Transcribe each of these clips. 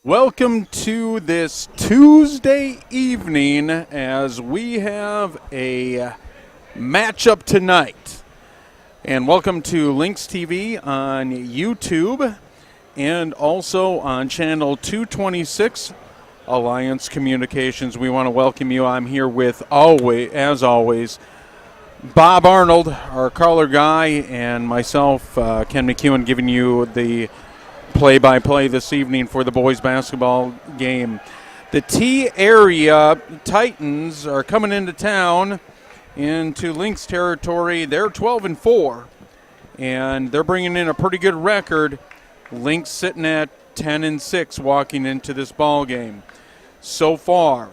Welcome to this Tuesday evening as we have a matchup tonight. And welcome to Lynx TV on YouTube and also on channel 226 Alliance Communications. We want to welcome you. I'm here with, as always, Bob Arnold, our color guy, and myself, Ken McEwen, giving you the play-by-play this evening for the boys basketball game. The T area Titans are coming into town into Lynx territory. They're 12-4, and they're bringing in a pretty good record. Lynx sitting at 10-6 walking into this ball game. So far,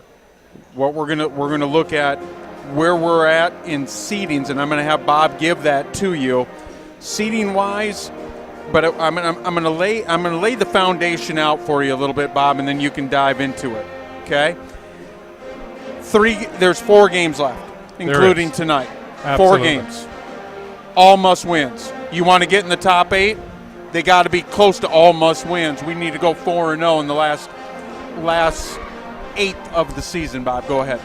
what we're gonna look at where we're at in seedings, and I'm gonna have Bob give that to you, seeding-wise. But I'm gonna lay the foundation out for you a little bit, Bob, and then you can dive into it. Okay? There's 4 games left, including tonight. Absolutely. 4 games, all must wins. You want to get in the top 8? They got to be close to all must wins. We need to go 4-0 in the last 8 of the season. Bob, go ahead.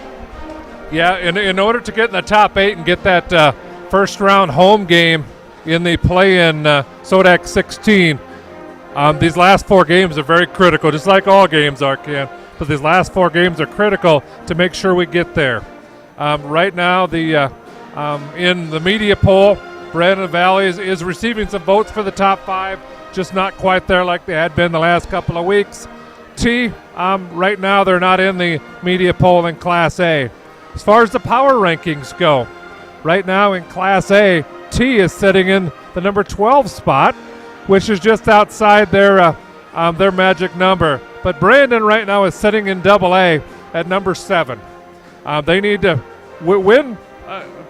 Yeah, in order to get in the top 8 and get that first round home game in the play-in Sodak 16. These last 4 games are very critical, just like all games are, Ken. But these last 4 games are critical to make sure we get there. Right now, in the media poll, Brandon Valley is receiving some votes for the top 5, just not quite there like they had been the last couple of weeks. T, right now they're not in the media poll in Class A. As far as the power rankings go, right now in Class A, T is sitting in the number 12 spot, which is just outside their magic number. But Brandon right now is sitting in Double A at number 7. They need to win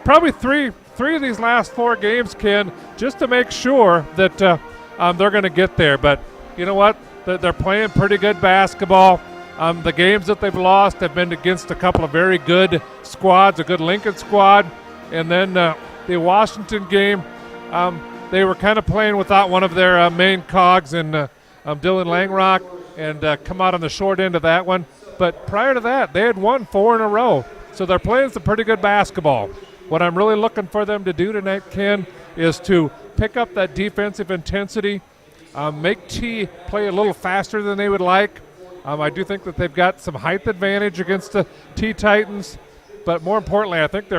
probably three of these last 4 games, Ken, just to make sure that they're going to get there. But you know what? They're playing pretty good basketball. The games that they've lost have been against a couple of very good squads, a good Lincoln squad, and then the Washington game, they were kind of playing without one of their main cogs in Dylan Langrock, and come out on the short end of that one. But prior to that, they had won 4 in a row. So they're playing some pretty good basketball. What I'm really looking for them to do tonight, Ken, is to pick up that defensive intensity, make T play a little faster than they would like. I do think that they've got some height advantage against the T Titans. But more importantly, I think they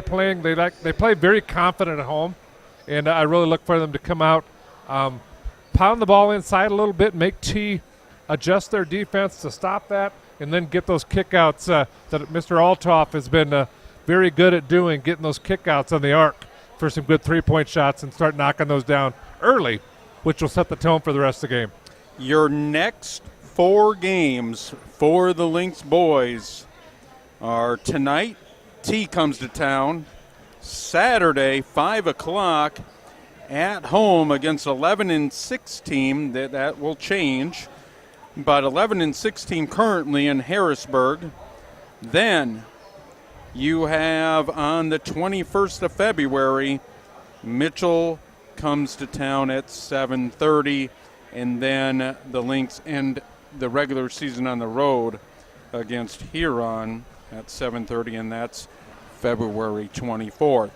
play very confident at home, and I really look for them to come out, pound the ball inside a little bit, make T adjust their defense to stop that, and then get those kickouts that Mr. Althoff has been very good at doing, getting those kickouts on the arc for some good 3-point shots and start knocking those down early, which will set the tone for the rest of the game. Your next 4 games for the Lynx boys are tonight. T comes to town Saturday, 5 o'clock at home against 11-6 team. That will change, but 11-6 team currently in Harrisburg. Then you have on the 21st of February, Mitchell comes to town at 7:30, and then the Lynx end the regular season on the road against Huron at 7:30, and that's February 24th.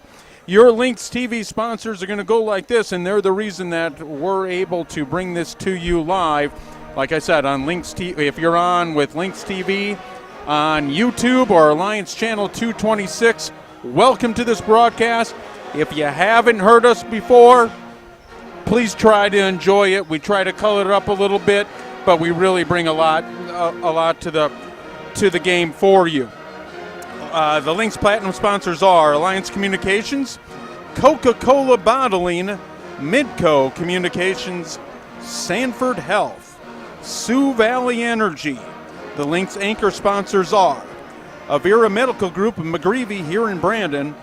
Your Lynx TV sponsors are going to go like this, and they're the reason that we're able to bring this to you live. Like I said, on Lynx TV, if you're on with Lynx TV on YouTube or Alliance Channel 226, welcome to this broadcast. If you haven't heard us before, please try to enjoy it. We try to color it up a little bit, but we really bring a lot to the game for you. The Lynx Platinum sponsors are Alliance Communications, Coca-Cola Bottling, Midco Communications, Sanford Health, Sioux Valley Energy. The Lynx anchor sponsors are Avera Medical Group in McGreevy here in Brandon,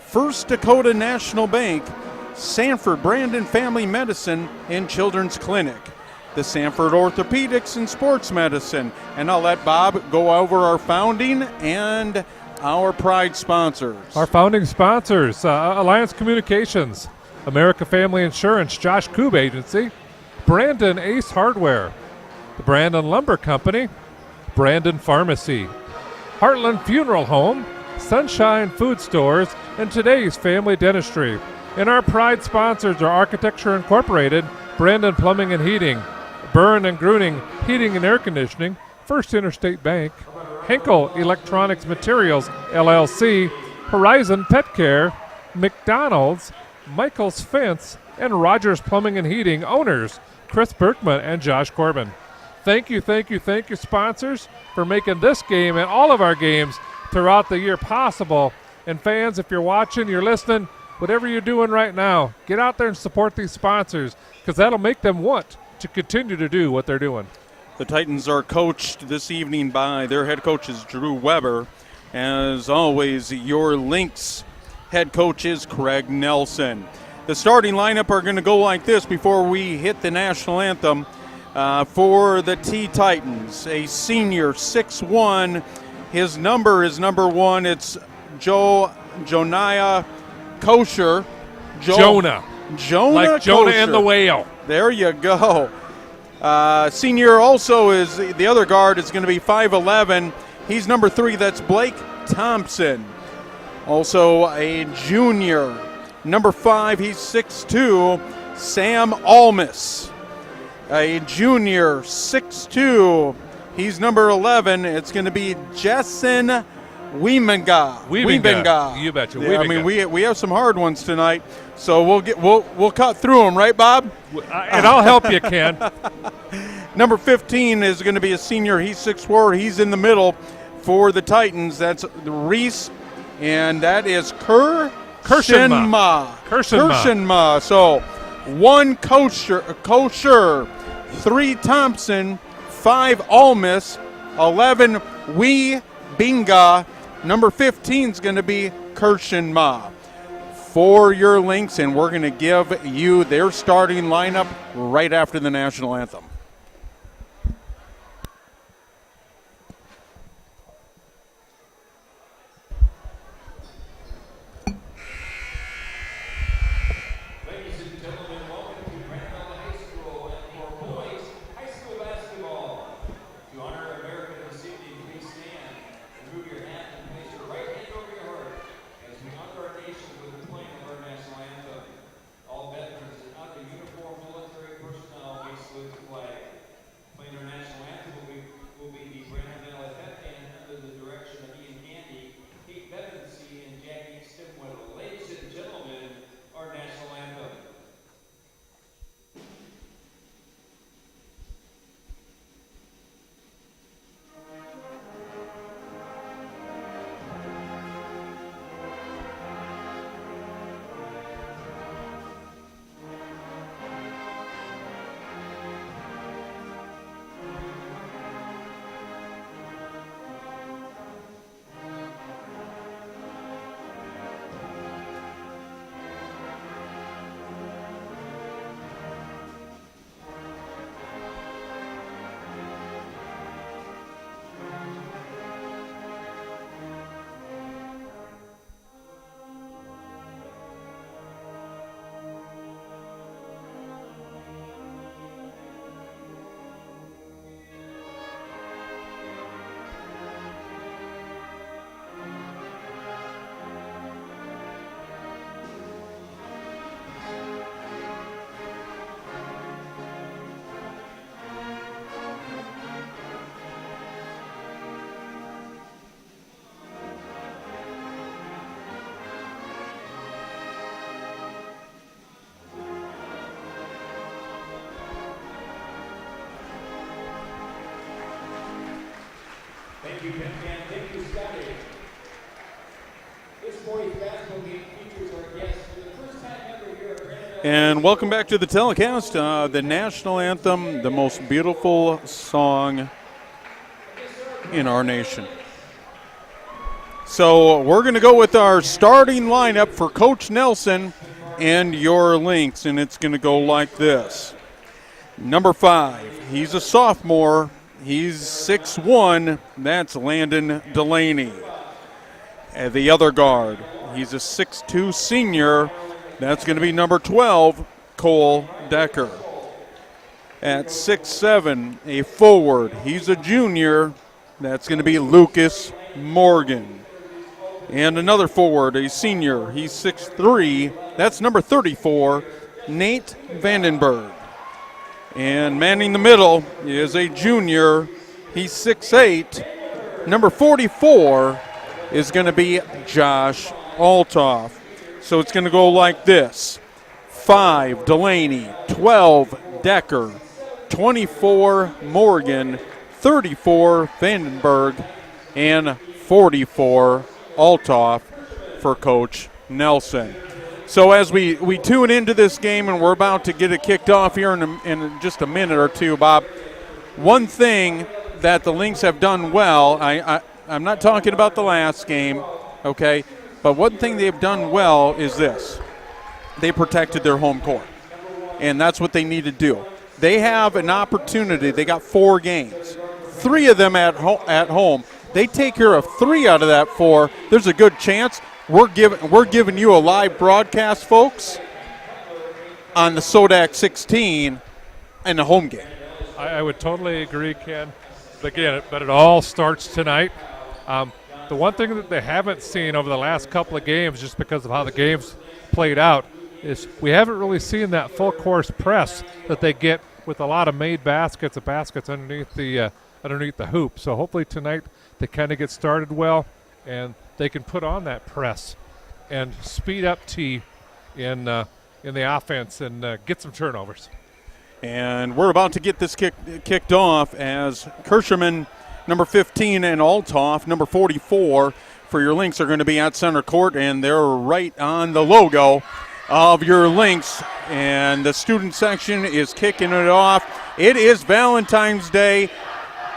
First Dakota National Bank, Sanford Brandon Family Medicine and Children's Clinic, the Sanford Orthopedics and Sports Medicine. And I'll let Bob go over our founding and our pride sponsors. Our founding sponsors, Alliance Communications, America Family Insurance, Josh Koob Agency, Brandon Ace Hardware, the Brandon Lumber Company, Brandon Pharmacy, Heartland Funeral Home, Sunshine Food Stores, and Today's Family Dentistry. And our pride sponsors are Architecture Incorporated, Brandon Plumbing and Heating, Byrne and Gruning Heating and Air Conditioning, First Interstate Bank, Henkel Electronics Materials, LLC, Horizon Pet Care, McDonald's, Michael's Fence, and Rogers Plumbing and Heating owners, Chris Berkman and Josh Corbin. Thank you, sponsors, for making this game and all of our games throughout the year possible. And fans, if you're watching, you're listening, whatever you're doing right now, get out there and support these sponsors, because that'll make them want to continue to do what they're doing. The Titans are coached this evening by their head coach is Drew Weber. As always, your Lynx head coach is Craig Nelson. The starting lineup are going to go like this before we hit the national anthem. For the T-Titans, a senior, 6'1". His number is number 1. It's Joniah Kosher. Jonah. Like Jonah and the whale. There you go. Senior also is the other guard is going to be 5'11". He's number 3. That's Blake Thompson. Also a junior. Number 5, he's 6'2", Sam Almus. A junior, 6'2", he's number 11. It's going to be Jessen Wiebenga. You betcha. Yeah, I mean, we have some hard ones tonight, so we'll cut through them, right, Bob? And I'll help you, Ken. Number 15 is going to be a senior. He's 6'4". He's in the middle for the Titans. That's Reese, and that is Kirshenma. So 1 Kosher, 3 Thompson, 5 Almus, 11 Wiebenga. Number 15 is going to be Kirshenma. For your Lynx, and we're going to give you their starting lineup right after the national anthem. Thank you, Ken. Thank you, Scotty. This boys basketball game features our guests for the first time ever here at Brandon. And welcome back to the telecast. The national anthem, the most beautiful song in our nation. So we're going to go with our starting lineup for Coach Nelson and your Lynx, and it's going to go like this. Number 5, he's a sophomore. He's 6'1". That's Landon Delaney. The other guard, he's a 6'2" senior. That's going to be number 12, Cole Decker. At 6'7", a forward. He's a junior. That's going to be Lucas Morgan. And another forward, a senior. He's 6'3". That's number 34, Nate Vandenberg. And manning the middle is a junior. He's 6'8". Number 44 is going to be Josh Altoff. So it's going to go like this. 5, Delaney. 12, Decker. 24, Morgan. 34, Vandenberg. And 44, Altoff for Coach Nelson. So as we tune into this game, and we're about to get it kicked off here in just a minute or two, Bob, one thing that the Lynx have done well, I'm not talking about the last game, okay, but one thing they've done well is this. They protected their home court, and that's what they need to do. They have an opportunity. They got 4 games, 3 of them at home. They take care of 3 out of that 4. There's a good chance we're giving you a live broadcast, folks, on the Sodak 16 and the home game. I would totally agree, Ken. But again, it all starts tonight. The one thing that they haven't seen over the last couple of games, just because of how the games played out, is we haven't really seen that full course press that they get with a lot of made baskets underneath the hoop. So hopefully tonight they kind of get started well, and they can put on that press and speed up T in the offense and get some turnovers. And we're about to get this kicked off as Kirschman, number 15, and Altoff, number 44, for your Lynx are going to be at center court, and they're right on the logo of your Lynx. And the student section is kicking it off. It is Valentine's Day.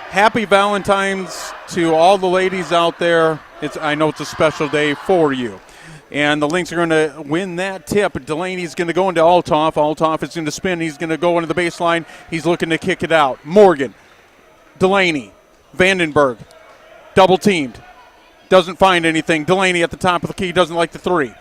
Happy Valentine's to all the ladies out there. I know it's a special day for you. And the Lynx are going to win that tip. Delaney's going to go into Altoff. Altoff is going to spin. He's going to go into the baseline. He's looking to kick it out. Morgan, Delaney, Vandenberg, double teamed. Doesn't find anything. Delaney at the top of the key, doesn't like the 3.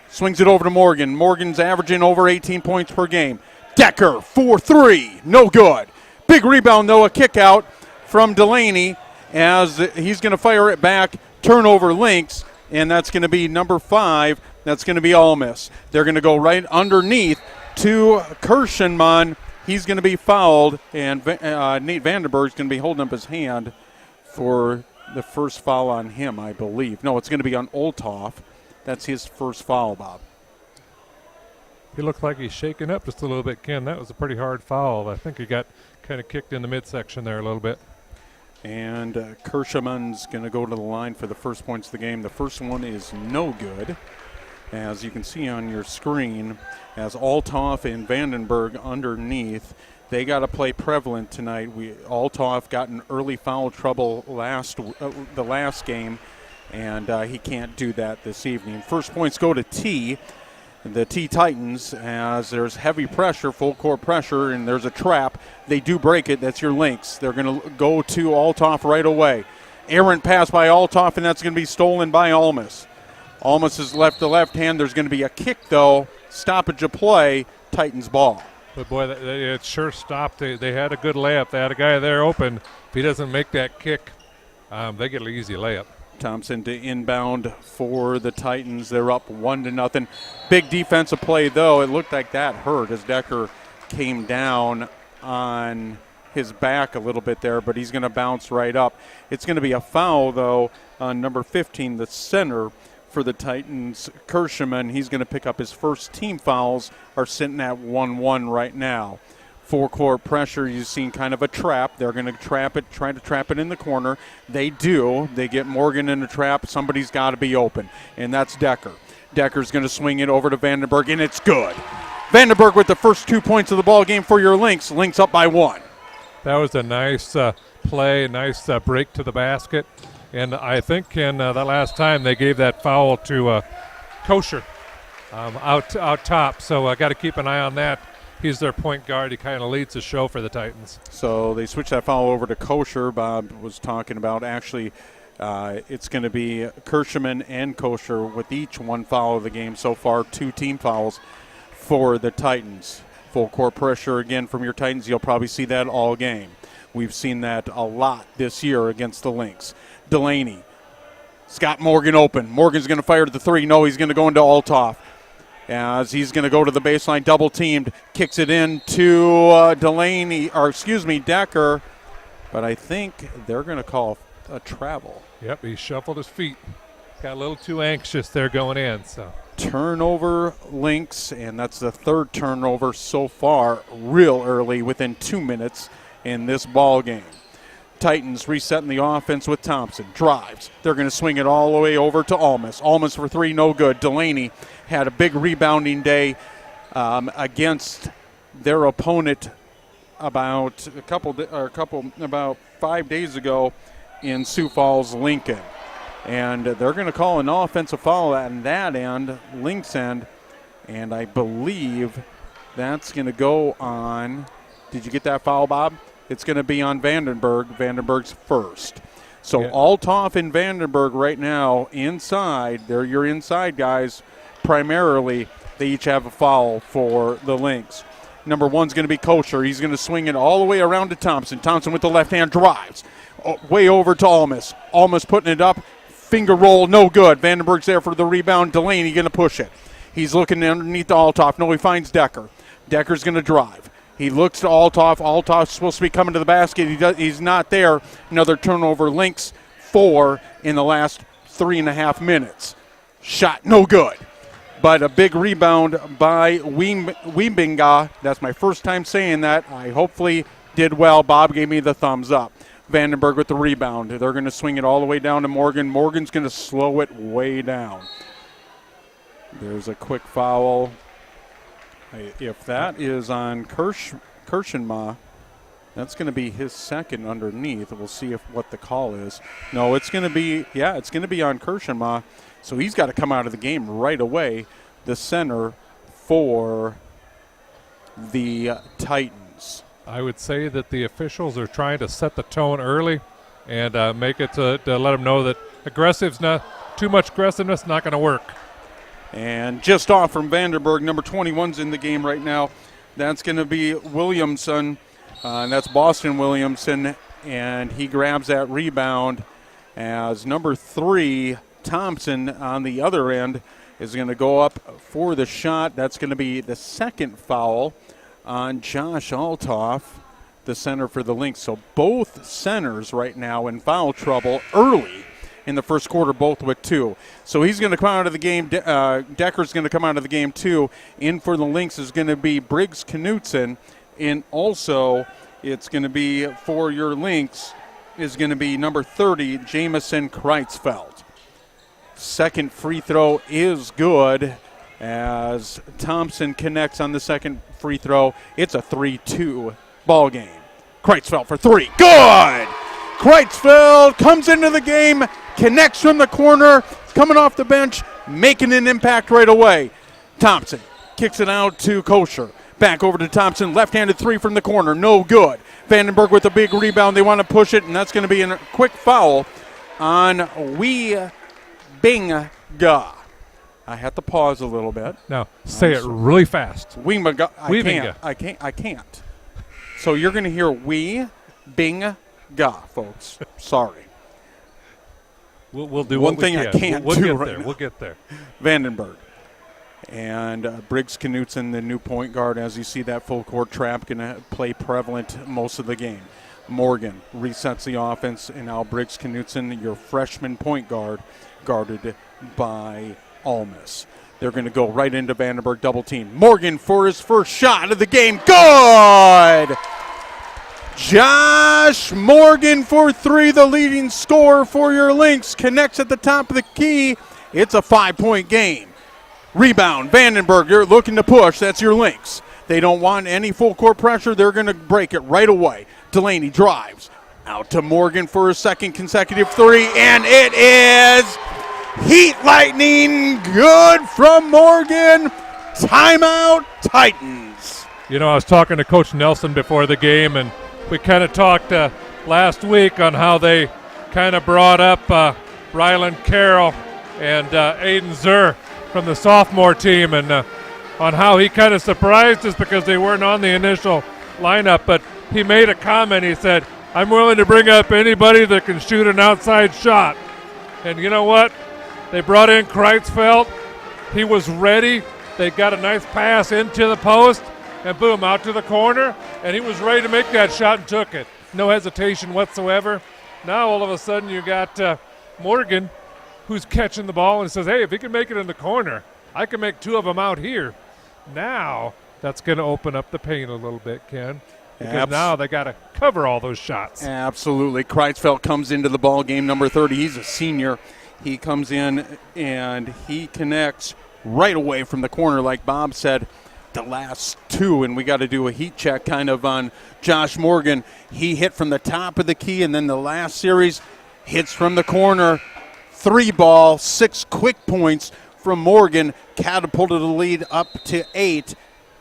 Swings it over to Morgan. Morgan's averaging over 18 points per game. Decker, 4-3, no good. Big rebound, though, a kick out from Delaney as he's going to fire it back. Turnover Lynx. And that's going to be number 5. That's going to be Almus. They're going to go right underneath to Kirschenmann. He's going to be fouled, and Nate Vandenberg is going to be holding up his hand for the first foul on him, I believe. No, it's going to be on Altoff. That's his first foul, Bob. He looked like he's shaking up just a little bit, Ken. That was a pretty hard foul. I think he got kind of kicked in the midsection there a little bit. And Kirschemann's going to go to the line for the first points of the game. The first one is no good, as you can see on your screen, as Altoff and Vandenberg underneath. They got to play prevalent tonight. Altoff got in early foul trouble the last game, and he can't do that this evening. First points go to T. The T Titans, as there's heavy pressure, full court pressure, and there's a trap. They do break it. That's your Lynx. They're going to go to Altoff right away. Errant pass by Altoff, and that's going to be stolen by Almus. Almus is left to left hand. There's going to be a kick, though. Stoppage of play. Titans ball. But, boy, it sure stopped. They had a good layup. They had a guy there open. If he doesn't make that kick, they get an easy layup. Thompson to inbound for the Titans. They're up 1-0. Big defensive play, though. It looked like that hurt as Decker came down on his back a little bit there, but he's going to bounce right up. It's going to be a foul, though, on number 15, the center for the Titans, Kirschman. He's going to pick up his first team fouls, are sitting at 1-1 right now. Full court pressure, you've seen kind of a trap. They're going to try to trap it in the corner. They do. They get Morgan in a trap. Somebody's got to be open, and that's Decker. Decker's going to swing it over to Vandenberg, and it's good. Vandenberg with the first 2 points of the ball game for your Lynx. Lynx up by 1. That was a nice play, nice break to the basket. And I think in the last time they gave that foul to Kosher out top. So I got to keep an eye on that. He's their point guard. He kind of leads the show for the Titans. So they switched that foul over to Kosher. Bob was talking about actually it's going to be Kirschman and Kosher with each 1 foul of the game so far, 2 team fouls for the Titans. Full court pressure again from your Titans. You'll probably see that all game. We've seen that a lot this year against the Lynx. Delaney. Scott Morgan open. Morgan's going to fire to the three. No, he's going to go into Althoff. As he's going to go to the baseline, double teamed, kicks it in to Decker. But I think they're going to call a travel. Yep, he shuffled his feet. Got a little too anxious there going in. So Turnover Lynx, and that's the third turnover so far, real early, within 2 minutes in this ball game. Titans resetting the offense with Thompson. Drives. They're going to swing it all the way over to Almas. Almas for three, no good. Delaney had a big rebounding day against their opponent about 5 days ago in Sioux Falls, Lincoln. And they're going to call an offensive foul on that end, Lynx end, and I believe that's going to go on. Did you get that foul, Bob? It's going to be on Vandenberg. Vandenberg's first. So yeah. Althoff and Vandenberg right now inside. They're your inside guys primarily. They each have a foul for the Lynx. Number one's going to be Kosher. He's going to swing it all the way around to Thompson. Thompson with the left hand drives way over to Almas. Almas putting it up. Finger roll, no good. Vandenberg's there for the rebound. Delaney going to push it. He's looking underneath the Althoff. No, he finds Decker. Decker's going to drive. He looks to Althoff. Althoff's supposed to be coming to the basket. He's not there. Another turnover. Lynx 4 in the last 3.5 minutes. Shot no good. But a big rebound by Wimbinga. That's my first time saying that. I hopefully did well. Bob gave me the thumbs up. Vandenberg with the rebound. They're going to swing it all the way down to Morgan. Morgan's going to slow it way down. There's a quick foul. If that is on Kirschenma, that's going to be his second underneath. We'll see what the call is. No, it's going to be on Kirschenma. So he's got to come out of the game right away, the center for the Titans. I would say that the officials are trying to set the tone early and make it to let them know that too much aggressiveness not going to work. And just off from Vandenberg, number 21's in the game right now. That's going to be Williamson, and that's Boston Williamson, and he grabs that rebound as number 3, Thompson, on the other end, is going to go up for the shot. That's going to be the second foul on Josh Althoff, the center for the Lynx. So both centers right now in foul trouble early in the first quarter, both with 2. So he's going to come out of the game. Decker's going to come out of the game too. In for the Lynx is going to be Briggs Knutson. And also it's going to be for your Lynx is going to be number 30, Jamison Kreitzfeld. Second free throw is good as Thompson connects on the second free throw. It's a 3-2 ball game. Kreitzfeld for 3. Good! Kreitzfeld comes into the game, connects from the corner, coming off the bench, making an impact right away. Thompson kicks it out to Kosher. Back over to Thompson, left-handed 3 from the corner, no good. Vandenberg with a big rebound. They want to push it, and that's going to be a quick foul on Wimbinga. I have to pause a little bit. Now, say it really fast. Wimbinga. Wimbinga. I can't. So you're going to hear Wimbinga, folks. Sorry. We'll do one what thing we can. I can't we'll do get right there. now. We'll get there. Vandenberg. And Briggs Knutson, the new point guard, as you see that full court trap, going to play prevalent most of the game. Morgan resets the offense, and now Briggs Knutson, your freshman point guard, guarded by Almas. They're going to go right into Vandenberg, double team. Morgan for his first shot of the game. Good! Josh Morgan for 3, the leading scorer for your Lynx. Connects at the top of the key. It's a 5-point game. Rebound, Vandenberg, you're looking to push. That's your Lynx. They don't want any full court pressure. They're going to break it right away. Delaney drives out to Morgan for a second consecutive 3, and it is Heat Lightning. Good from Morgan. Timeout, Titans. You know, I was talking to Coach Nelson before the game, and we kind of talked last week on how they kind of brought up Ryland Carroll and Aiden Zur from the sophomore team, and on how he kind of surprised us because they weren't on the initial lineup, but he made a comment. He said, I'm willing to bring up anybody that can shoot an outside shot. And you know what? They brought in Kreitzfeld. He was ready. They got a nice pass into the post, and boom, out to the corner, and he was ready to make that shot and took it. No hesitation whatsoever. Now all of a sudden you got Morgan, who's catching the ball and says, hey, if he can make it in the corner, I can make two of them out here. Now that's going to open up the paint a little bit, Ken, because now they got to cover all those shots. Absolutely. Kreitzfeld comes into the ball game, number 30. He's a senior. He comes in and he connects right away from the corner, like Bob said. The last two, and we got to do a heat check kind of on Josh Morgan. He hit from the top of the key, and then the last series hits from the corner. 3 ball, 6 quick points from Morgan, catapulted the lead up to 8.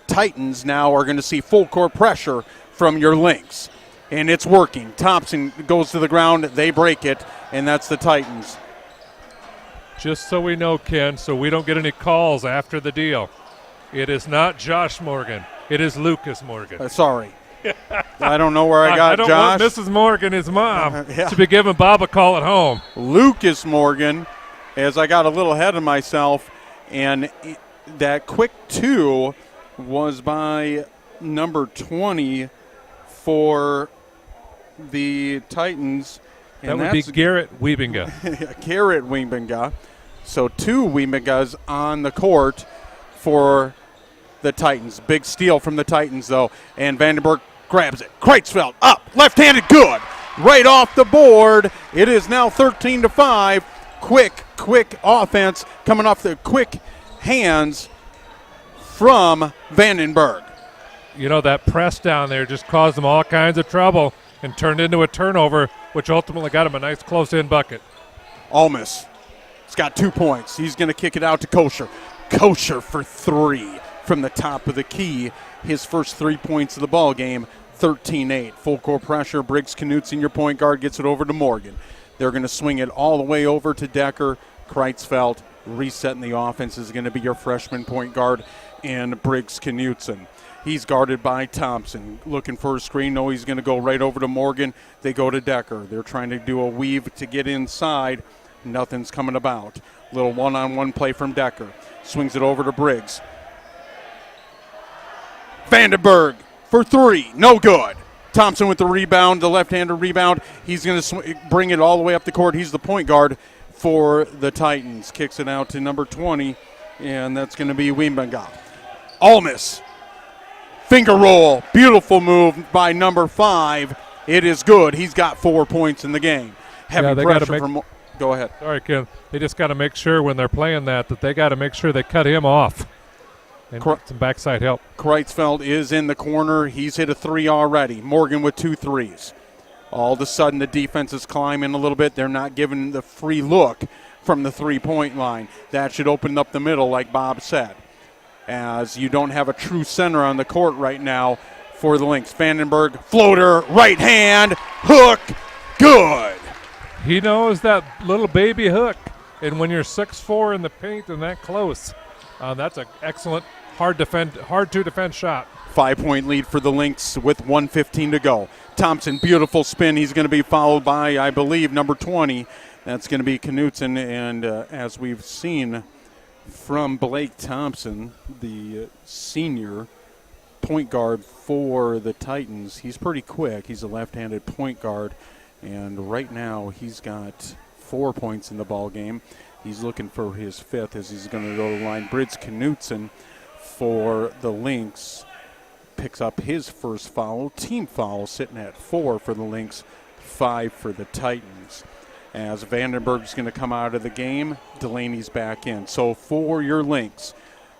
Titans now are going to see full court pressure from your Lynx, and it's working. Thompson goes to the ground, they break it, and that's the Titans. Just so we know, Ken, so we don't get any calls after the deal, it is not Josh Morgan. It is Lucas Morgan. Sorry. I don't know where I got Josh. I don't want Mrs. Morgan, his mom, Yeah. to be giving Bob a call at home. Lucas Morgan, as I got a little ahead of myself, and that quick 2 was by number 20 for the Titans. That would be Garrett Wiebinga. Garrett Wiebinga. So 2 Wiebingas on the court for the Titans. Big steal from the Titans, though. And Vandenberg grabs it. Kreitzfeld up, left-handed, good. Right off the board. It is now 13-5. Quick offense coming off the quick hands from Vandenberg. You know, that press down there just caused them all kinds of trouble and turned into a turnover, which ultimately got him a nice close-in bucket. Almas. He's got 2 points. He's going to kick it out to Kosher. Kosher for 3 from the top of the key. His first 3 points of the ball game, 13-8. Full court pressure. Briggs Knutson, your point guard, gets it over to Morgan. They're going to swing it all the way over to Decker. Kreitzfeld resetting the offense is going to be your freshman point guard, and Briggs Knutson. He's guarded by Thompson. Looking for a screen. No, he's going to go right over to Morgan. They go to Decker. They're trying to do a weave to get inside. Nothing's coming about. Little one-on-one play from Decker. Swings it over to Briggs. Vandenberg for 3. No good. Thompson with the rebound, the left-handed rebound. He's going to bring it all the way up the court. He's the point guard for the Titans. Kicks it out to number 20, and that's going to be Wiebinga. Almas. Finger roll. Beautiful move by number 5. It is good. He's got 4 points in the game. Heavy pressure from. Go ahead. Sorry, Ken. They just got to make sure when they're playing that they got to make sure they cut him off and get some backside help. Kreitzfeld is in the corner. He's hit a 3 already. Morgan with 2 threes. All of a sudden, the defense is climbing a little bit. They're not giving the free look from the three-point line. That should open up the middle, like Bob said, as you don't have a true center on the court right now for the Lynx. Vandenberg, floater, right hand, hook, good. He knows that little baby hook, and when you're 6'4" in the paint and that close, that's an excellent, hard to defend shot. 5-point lead for the Lynx with 1:15 to go. Thompson, beautiful spin. He's going to be followed by, I believe, number 20. That's going to be Knutson, and as we've seen from Blake Thompson, the senior point guard for the Titans, he's pretty quick. He's a left-handed point guard. And right now he's got 4 points in the ball game. He's looking for his 5th as he's going to go to the line. Briggs Knutson for the Lynx picks up his first foul. Team foul sitting at 4 for the Lynx, 5 for the Titans. As Vandenberg's going to come out of the game, Delaney's back in. So for your Lynx,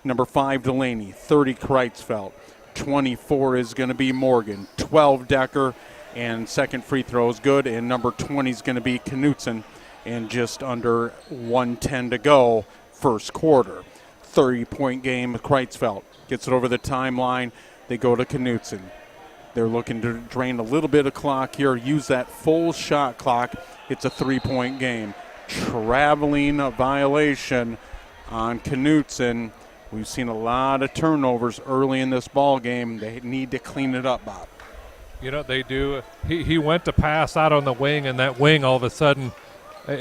number 5 Delaney, 30 Kreitzfeld, 24 is going to be Morgan, 12 Decker, and second free throw is good, and number 20 is going to be Knutson, and just under 1:10 to go, first quarter. 30-point game, Kreitzfeld gets it over the timeline. They go to Knutson. They're looking to drain a little bit of clock here, use that full shot clock. It's a 3-point game. Traveling violation on Knutson. We've seen a lot of turnovers early in this ball game. They need to clean it up, Bob. You know, they do. He went to pass out on the wing, and that wing all of a sudden,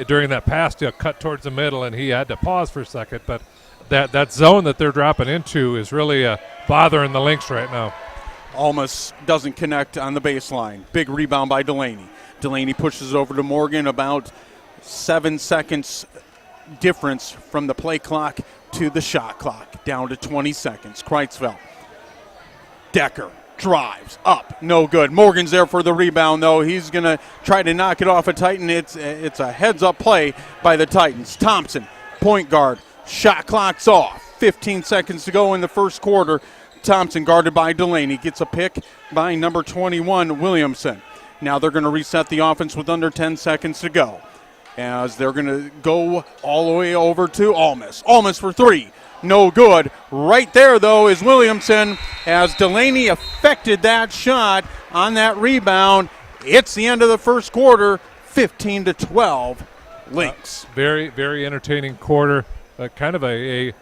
during that pass, cut towards the middle, and he had to pause for a second. But that zone that they're dropping into is really bothering the Lynx right now. Almost doesn't connect on the baseline. Big rebound by Delaney. Delaney pushes over to Morgan, about 7 seconds difference from the play clock to the shot clock, down to 20 seconds. Kreitzfeld. Decker drives up, no good. Morgan's there for the rebound, though. He's going to try to knock it off a Titan. It's a heads-up play by the Titans. Thompson, point guard, shot clock's off. 15 seconds to go in the first quarter. Thompson guarded by Delaney. Gets a pick by number 21, Williamson. Now they're going to reset the offense with under 10 seconds to go, as they're going to go all the way over to Almas. Almas for three. No good. Right there, though, is Williamson, as Delaney affected that shot on that rebound. It's the end of the first quarter, 15-12, Lynx. Very, very entertaining quarter. Kind of a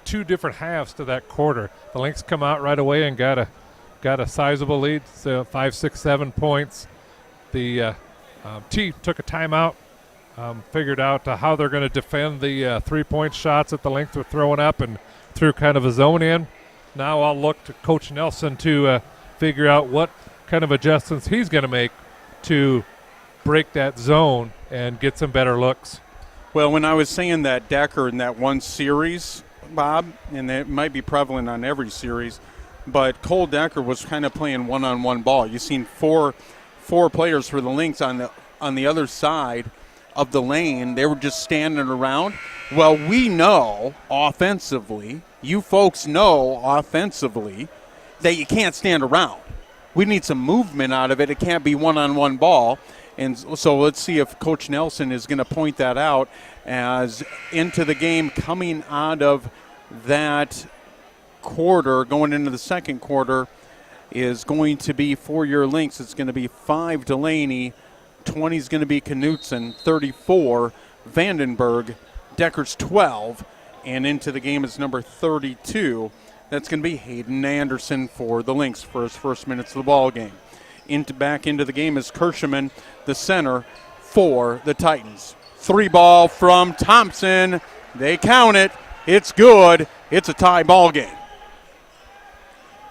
two different halves to that quarter. The Lynx come out right away and got a sizable lead, so 5, 6, 7 points. The T took a timeout, figured out how they're going to defend the three-point shots that the Lynx were throwing up, and threw kind of a zone in. Now I'll look to Coach Nelson to figure out what kind of adjustments he's going to make to break that zone and get some better looks. Well, when I was saying that Decker in that one series, Bob, and it might be prevalent on every series, but Cole Decker was kind of playing one-on-one ball. You've seen four players for the Lynx on the other side of the lane. They were just standing around. Well, we know offensively, you folks know offensively, that you can't stand around. We need some movement out of it. It can't be one-on-one ball. And so let's see if Coach Nelson is going to point that out as into the game coming out of that quarter, going into the second quarter, is going to be for your Lynx. It's going to be 5 Delaney, 20 is going to be Knutson, 34 Vandenberg, Decker's 12, and into the game is number 32. That's going to be Hayden Anderson for the Lynx for his first minutes of the ball game. Back into the game is Kirschman, the center for the Titans. 3-ball from Thompson. They count it. It's good. It's a tie ball game.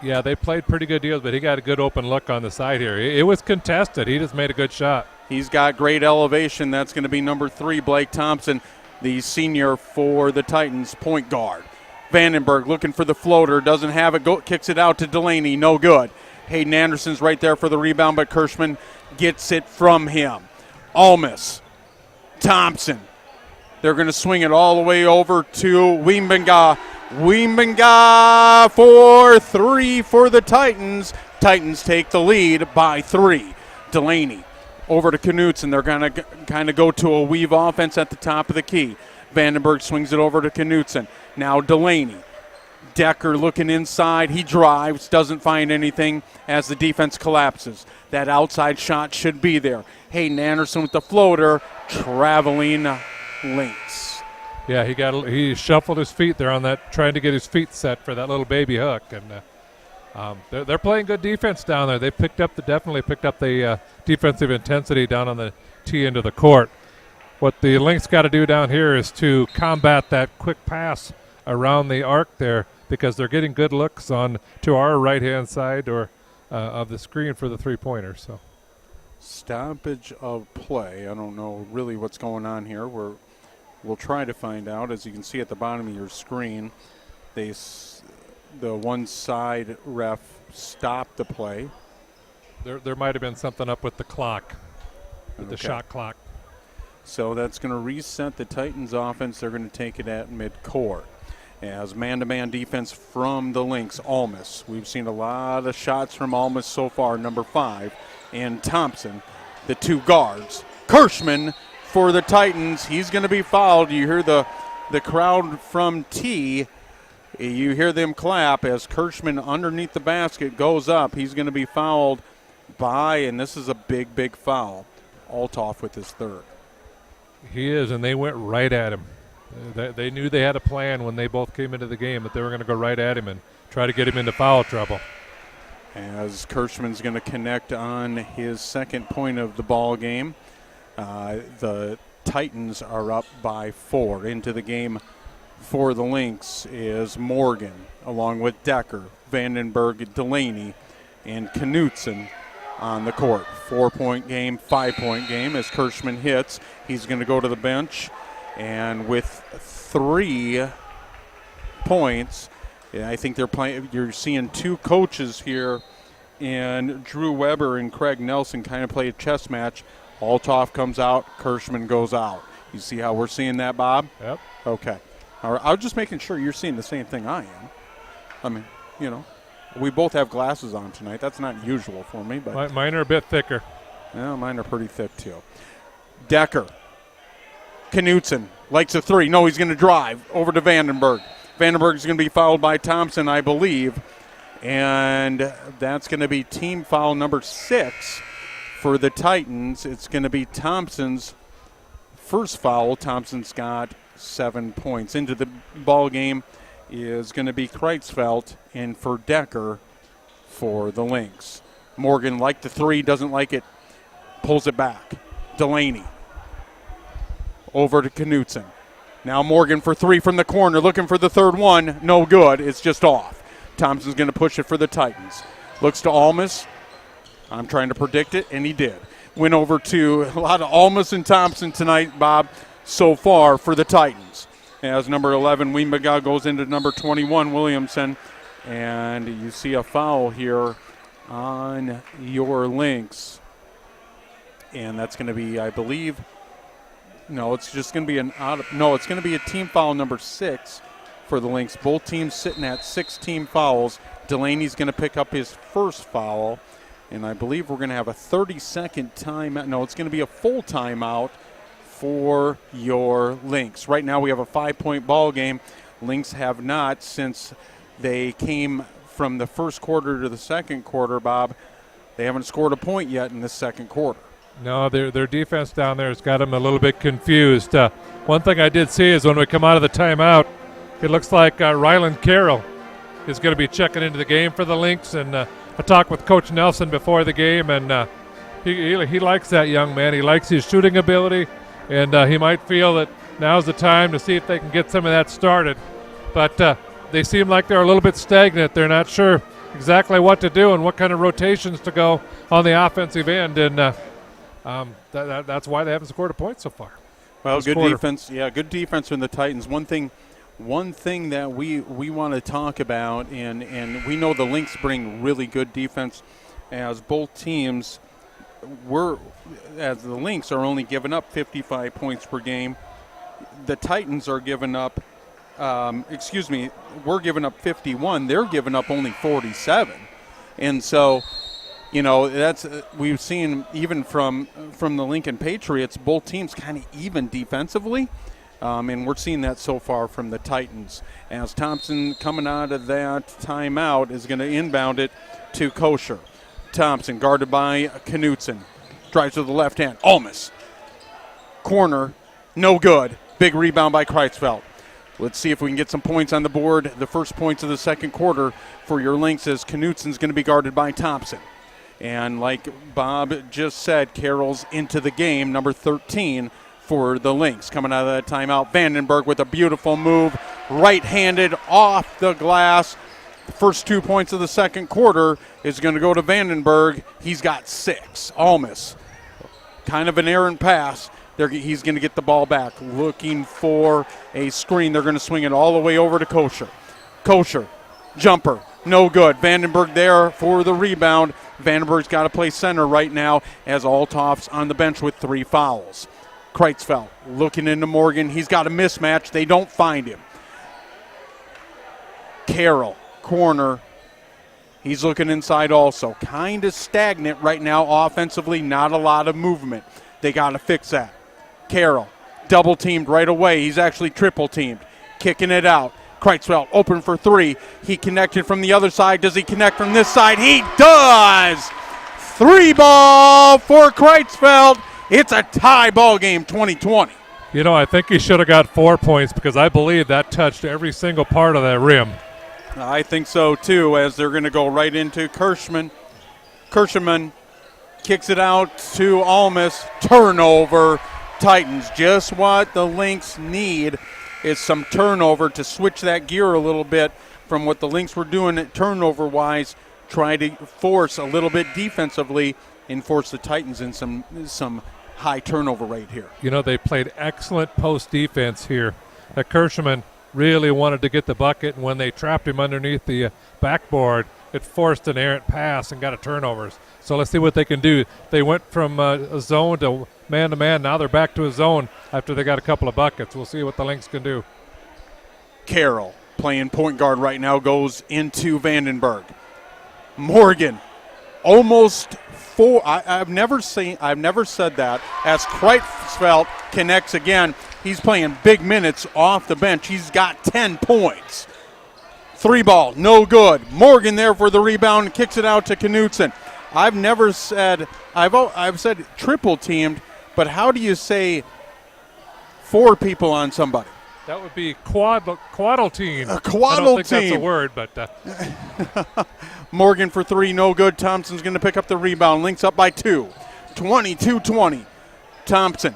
Yeah, they played pretty good deals, but he got a good open look on the side here. It was contested. He just made a good shot. He's got great elevation. That's going to be number 3, Blake Thompson, the senior for the Titans, point guard. Vandenberg looking for the floater. Doesn't have it. Kicks it out to Delaney. No good. Hayden Anderson's right there for the rebound, but Kirschman gets it from him. Almas, Thompson. They're going to swing it all the way over to Wimbenga. Wimbenga for 3 for the Titans. Titans take the lead by 3. Delaney over to Knutson. They're going to kind of go to a weave offense at the top of the key. Vandenberg swings it over to Knutson. Now Delaney. Decker looking inside. He drives, doesn't find anything as the defense collapses. That outside shot should be there. Hayden Anderson with the floater, traveling Lynx. Yeah, he shuffled his feet there on that, trying to get his feet set for that little baby hook, and they're playing good defense down there. They definitely picked up the defensive intensity down on the T end of the court. What the Lynx got to do down here is to combat that quick pass around the arc there, because they're getting good looks on to our right-hand side or of the screen for the three-pointer. So, stoppage of play. I don't know really what's going on here. We'll try to find out. As you can see at the bottom of your screen, the one side ref stopped the play. There might have been something up with the clock, with the shot clock. So that's going to reset the Titans offense. They're going to take it at midcourt. As man-to-man defense from the Lynx, Almas. We've seen a lot of shots from Almas so far, number 5. And Thompson, the 2 guards. Kirschman for the Titans. He's going to be fouled. You hear the crowd from T. You hear them clap as Kirschman underneath the basket goes up. He's going to be fouled by, and this is a big, big foul, Althoff with his 3rd. He is, and they went right at him. They knew they had a plan when they both came into the game that they were going to go right at him and try to get him into foul trouble. As Kirschman's going to connect on his second point of the ball game. The Titans are up by 4. Into the game for the Lynx is Morgan, along with Decker, Vandenberg, Delaney, and Knutson on the court. 4-point game, 5-point game as Kirschman hits. He's going to go to the bench, and with 3 points, I think they're playing. You're seeing 2 coaches here, and Drew Weber and Craig Nelson kind of play a chess match. Althoff comes out, Kirschman goes out. You see how we're seeing that, Bob? Yep. Okay. All right. I was just making sure you're seeing the same thing I am. I mean, you know, we both have glasses on tonight. That's not usual for me, but Mine are a bit thicker. yeah, mine are pretty thick too. Decker. Knutson likes a 3. No, he's going to drive over to Vandenberg. Vandenberg's going to be fouled by Thompson, I believe. And that's going to be team foul number 6 for the Titans. It's going to be Thompson's first foul. Thompson's got 7 points. Into the ball game is going to be Kreitzfeld, and for Decker for the Lynx. Morgan liked the 3, doesn't like it, pulls it back. Delaney over to Knutson. Now Morgan for 3 from the corner, looking for the third one. No good. It's just off. Thompson's going to push it for the Titans. Looks to Almas. I'm trying to predict it, and he did. Went over to a lot of Almas and Thompson tonight, Bob, so far for the Titans. As number 11, Wimbaga goes into number 21, Williamson. And you see a foul here on your Lynx. And that's going to be, I believe, no, it's just going to be it's going to be a team foul number 6 for the Lynx. Both teams sitting at 6 team fouls. Delaney's going to pick up his first foul. And I believe we're going to have a 30-second timeout. No, it's going to be a full timeout for your Lynx. Right now we have a 5-point ball game. Lynx have not, since they came from the first quarter to the second quarter, Bob. They haven't scored a point yet in the second quarter. No, their defense down there has got them a little bit confused. One thing I did see is when we come out of the timeout, it looks like Ryland Carroll is going to be checking into the game for the Lynx. And I talked with Coach Nelson before the game, and he likes that young man. He likes his shooting ability, and he might feel that now's the time to see if they can get some of that started. But they seem like they're a little bit stagnant. They're not sure exactly what to do and what kind of rotations to go on the offensive end, and that's why they haven't scored a point so far. Well, good defense. Yeah, good defense from the Titans. One thing that we want to talk about, and we know the Lynx bring really good defense, as both teams as the Lynx are only giving up 55 points per game. The Titans are giving up, we're giving up 51. They're giving up only 47. And so, you know, that's we've seen even from the Lincoln Patriots, both teams kind of even defensively. And we're seeing that so far from the Titans. As Thompson, coming out of that timeout, is going to inbound it to Kosher. Thompson, guarded by Knutson. Drives to the left hand. Almas. Corner. No good. Big rebound by Kreitzfeld. Let's see if we can get some points on the board. The first points of the second quarter for your Lynx is Knutson's going to be guarded by Thompson. And like Bob just said, Carroll's into the game, number 13 for the Lynx. Coming out of that timeout, Vandenberg with a beautiful move, right-handed off the glass. The first 2 points of the second quarter is going to go to Vandenberg. He's got 6. Almas, kind of an errant pass. He's going to get the ball back, looking for a screen. They're going to swing it all the way over to Kosher. Kosher, jumper, no good. Vandenberg there for the rebound. Vandenberg's got to play center right now as Althoff's on the bench with 3 fouls. Kreitzfeld looking into Morgan. He's got a mismatch. They don't find him. Carroll, corner. He's looking inside also. Kind of stagnant right now offensively. Not a lot of movement. They got to fix that. Carroll, double teamed right away. He's actually triple teamed. Kicking it out. Kreitzfeld open for 3. He connected from the other side. Does he connect from this side? He does! 3 ball for Kreitzfeld. It's a tie ball game, 20-20. You know, I think he should have got 4 points because I believe that touched every single part of that rim. I think so too, as they're going to go right into Kirschman. Kirschman kicks it out to Almas. Turnover. Titans. Just what the Lynx need is some turnover to switch that gear a little bit from what the Lynx were doing turnover-wise. Try to force a little bit defensively and force the Titans in some high turnover rate here. You know, they played excellent post defense here. Kirschman really wanted to get the bucket, and when they trapped him underneath the backboard, it forced an errant pass and got a turnovers. So let's see what they can do. They went from a zone to man-to-man. Now they're back to a zone after they got a couple of buckets. We'll see what the Lynx can do. Carroll, playing point guard right now, goes into Vandenberg. Morgan, almost four. I've never said that. As Kreitzfeld connects again, he's playing big minutes off the bench. He's got 10 points. 3 ball, no good. Morgan there for the rebound, kicks it out to Knutson. I've said triple teamed, but how do you say 4 people on somebody? That would be quaddle team. A quaddle I don't think team. That's a word, but Morgan for 3, no good. Thompson's going to pick up the rebound. Lynx up by 2. 22-20. Thompson.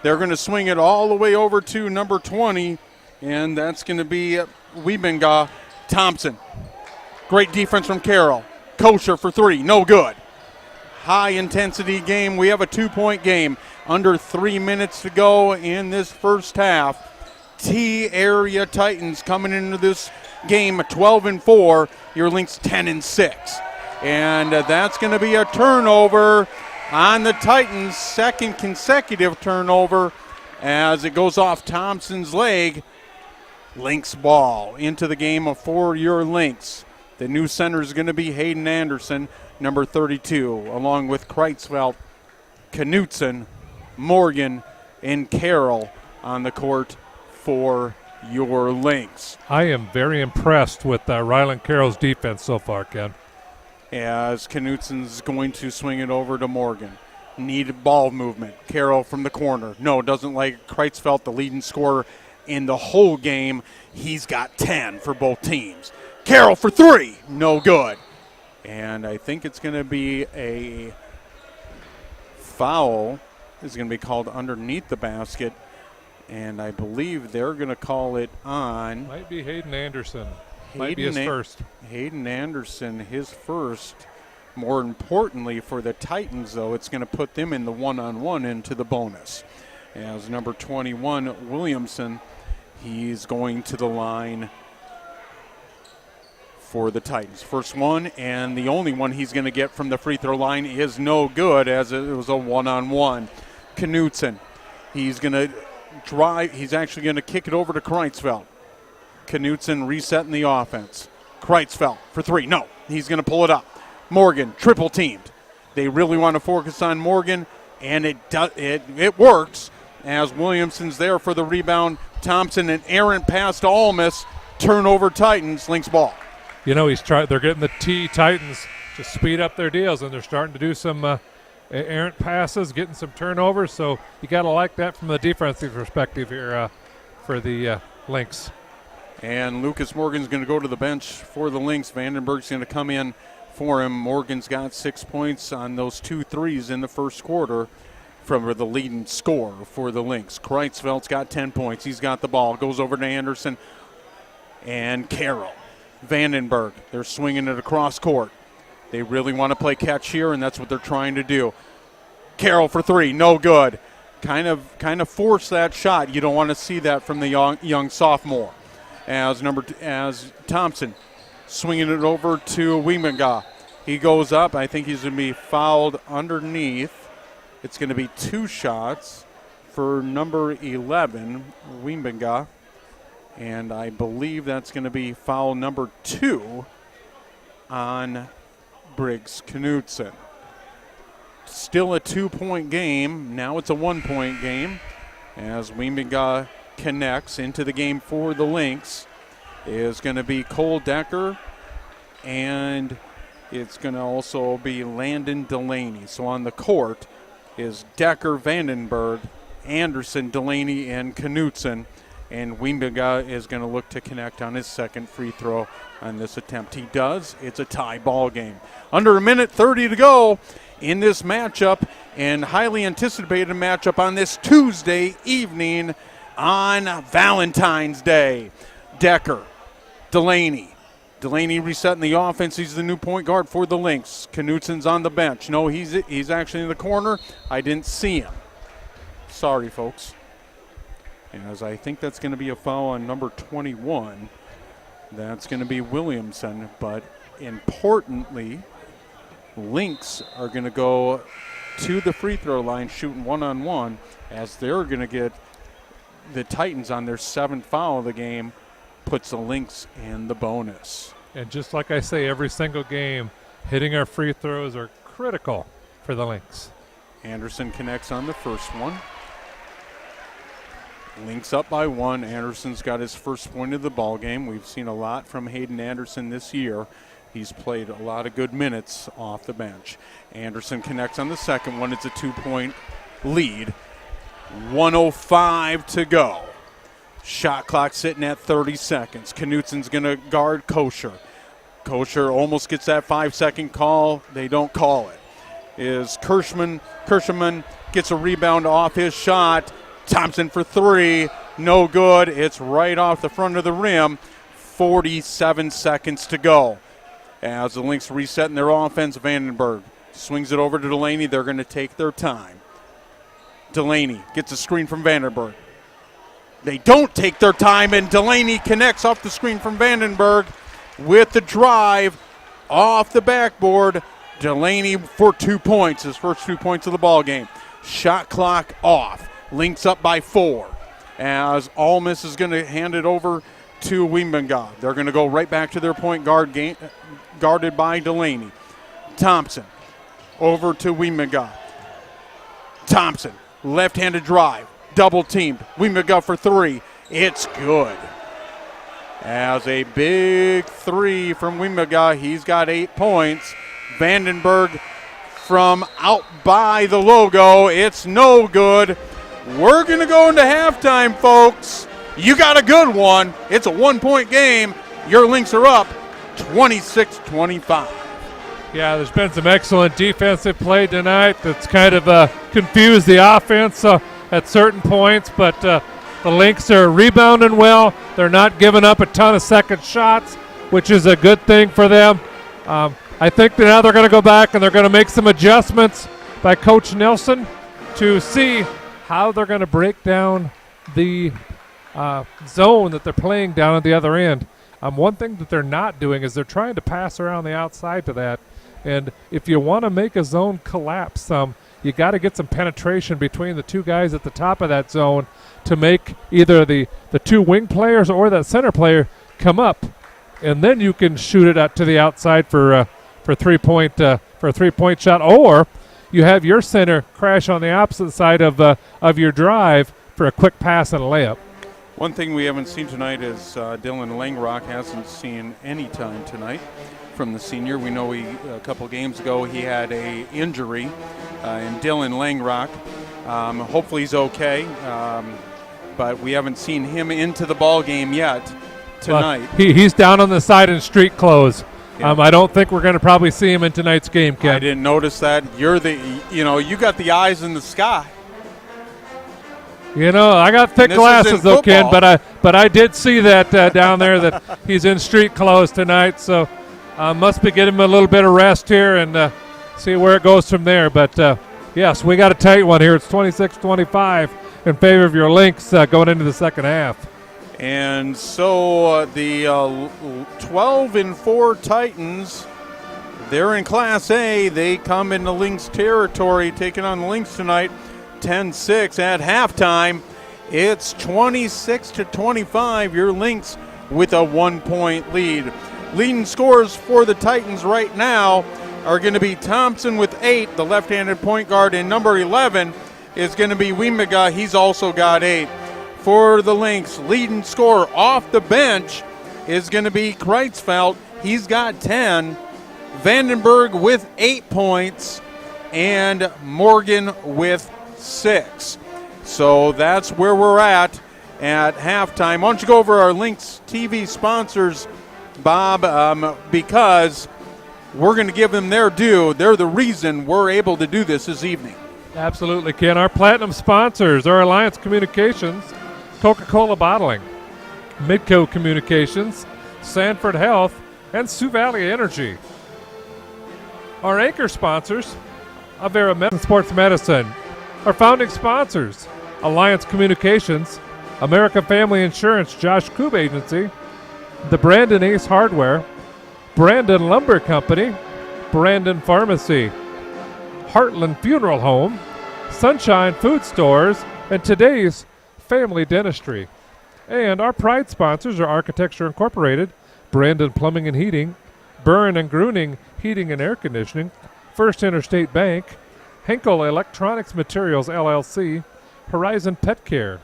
They're going to swing it all the way over to number 20, and that's going to be Wiebenga. Thompson. Great defense from Carroll. Kosher for 3, no good. High-intensity game. We have a 2-point game. Under 3 minutes to go in this first half. T-area Titans coming into this game 12-4. Your Lynx 10-6. And that's going to be a turnover on the Titans. Second consecutive turnover as it goes off Thompson's leg. Lynx ball into the game for your Lynx. The new center is going to be Hayden Anderson, number 32, along with Kreitzfeld, Knutson, Morgan, and Carroll on the court for your Lynx. I am very impressed with Ryland Carroll's defense so far, Ken. As Knutson's going to swing it over to Morgan. Need ball movement. Carroll from the corner. No, doesn't like Kreitzfeld, the leading scorer in the whole game. He's got 10 for both teams. Carroll for 3. No good. And I think it's going to be a foul. Is going to be called underneath the basket. And I believe they're going to call it on. Might be Hayden Anderson. Might be his first. Hayden Anderson, his first. More importantly for the Titans, though, it's going to put them in the one-on-one into the bonus. As number 21, Williamson, he's going to the line for the Titans. First one, and the only one he's going to get from the free throw line is no good, as it was a one-on-one. Knutson, he's going to drive. He's actually going to kick it over to Kreitzfeld. Knutson resetting the offense. Kreitzfeld for 3. No, he's going to pull it up. Morgan, triple teamed. They really want to focus on Morgan, and it works as Williamson's there for the rebound. Thompson, an errant pass to Almas. Turnover Titans, Lynx ball. You know, they're getting the T Titans to speed up their deals, and they're starting to do some errant passes, getting some turnovers. So you got to like that from the defensive perspective here for the Lynx. And Lucas Morgan's going to go to the bench for the Lynx. Vandenberg's going to come in for him. Morgan's got 6 points on those 2 threes in the first quarter from the leading scorer for the Lynx. Kreitzfeld's got 10 points. He's got the ball. Goes over to Anderson and Carroll. Vandenberg, they're swinging it across court. They really want to play catch here, and that's what they're trying to do. Carroll for 3, no good. Kind of force that shot. You don't want to see that from the young sophomore. As Thompson swinging it over to Wiebenga. He goes up. I think he's going to be fouled underneath. It's going to be 2 shots for number 11, Wiebenga. And I believe that's going to be foul number 2 on Briggs Knutson. Still a 2-point game. Now it's a 1-point game as Wiebenga connects into the game for the Lynx. Is going to be Cole Decker, and it's going to also be Landon Delaney. So on the court is Decker, Vandenberg, Anderson, Delaney, and Knutson. And Wimbiga is going to look to connect on his second free throw on this attempt. He does. It's a tie ball game. Under a minute 30 to go in this matchup, and highly anticipated matchup on this Tuesday evening on Valentine's Day. Decker, Delaney. Delaney resetting the offense. He's the new point guard for the Lynx. Knutson's on the bench. No, he's actually in the corner. I didn't see him. Sorry, folks. And as I think that's going to be a foul on number 21. That's going to be Williamson. But importantly, Lynx are going to go to the free throw line shooting one-on-one, as they're going to get the Titans on their 7th foul of the game, puts the Lynx in the bonus. And just like I say every single game, hitting our free throws are critical for the Lynx. Anderson connects on the first one. Lynx up by 1. Anderson's got his first point of the ball game. We've seen a lot from Hayden Anderson this year. He's played a lot of good minutes off the bench. Anderson connects on the second one. It's a 2-point lead. 1:05 to go. Shot clock sitting at 30 seconds. Knutson's going to guard Kosher. Kosher almost gets that 5-second call. They don't call it. Is Kirschman gets a rebound off his shot. Thompson for 3. No good. It's right off the front of the rim. 47 seconds to go. As the Lynx resetting their offense, Vandenberg swings it over to Delaney. They're going to take their time. Delaney gets a screen from Vandenberg. They don't take their time, and Delaney connects off the screen from Vandenberg with the drive off the backboard. Delaney for 2 points, his first 2 points of the ball game. Shot clock off. Lynx up by 4. As Almus is going to hand it over to Wimbenga. They're going to go right back to their point guard, guarded by Delaney. Thompson over to Wimbenga. Thompson, left-handed drive, double teamed. Wimbenga for 3. It's good. As a big 3 from Wimbenga, he's got 8 points. Vandenberg from out by the logo. It's no good. We're going to go into halftime, folks. You got a good one. It's a 1-point game. Your Lynx are up 26-25. Yeah, there's been some excellent defensive play tonight that's kind of confused the offense at certain points, but the Lynx are rebounding well. They're not giving up a ton of second shots, which is a good thing for them. I think that now they're going to go back and they're going to make some adjustments by Coach Nelson to see how they're going to break down the zone that they're playing down at the other end. One thing that they're not doing is they're trying to pass around the outside to that. And if you want to make a zone collapse some, you got to get some penetration between the two guys at the top of that zone to make either the two wing players or that center player come up, and then you can shoot it out to the outside for a 3-point shot, or you have your center crash on the opposite side of your drive for a quick pass and a layup. One thing we haven't seen tonight is Dylan Langrock hasn't seen any time tonight from the senior. We know a couple games ago he had a injury in Dylan Langrock. Hopefully he's okay, but we haven't seen him into the ball game yet tonight. He's down on the side in street clothes. Yeah. I don't think we're going to probably see him in tonight's game, Ken. I didn't notice that. You got the eyes in the sky. I got thick glasses though, Ken, but I did see that down there that he's in street clothes tonight, so must be getting him a little bit of rest here and see where it goes from there. But yes, we got a tight one here. It's 26-25 in favor of your Lynx going into the second half. And so the 12-4 Titans, they're in Class A. They come into Lynx territory, taking on the Lynx tonight. 10-6 at halftime. It's 26-25. Your Lynx with a 1-point lead. Leading scorers for the Titans right now are going to be Thompson with 8, the left-handed point guard, and number 11 is going to be Wimbenga. He's also got 8. For the Lynx, leading scorer off the bench is going to be Kreitzfeld. He's got 10. Vandenberg with 8 points, and Morgan with 6. So that's where we're at halftime. Why don't you go over our Lynx TV sponsors, Bob, because we're going to give them their due. They're the reason we're able to do this evening. Absolutely, Ken. Our platinum sponsors are Alliance Communications, Coca-Cola Bottling, Midco Communications, Sanford Health, and Sioux Valley Energy. Our anchor sponsors, Avera Sports Medicine. Our founding sponsors, Alliance Communications, American Family Insurance, Josh Koob Agency, the Brandon Ace Hardware, Brandon Lumber Company, Brandon Pharmacy, Heartland Funeral Home, Sunshine Food Stores, and today's Family Dentistry. And our pride sponsors are Architecture Incorporated, Brandon Plumbing and Heating, Byrne and Gruning Heating and Air Conditioning, First Interstate Bank, Henkel Electronics Materials LLC, Horizon Pet Care,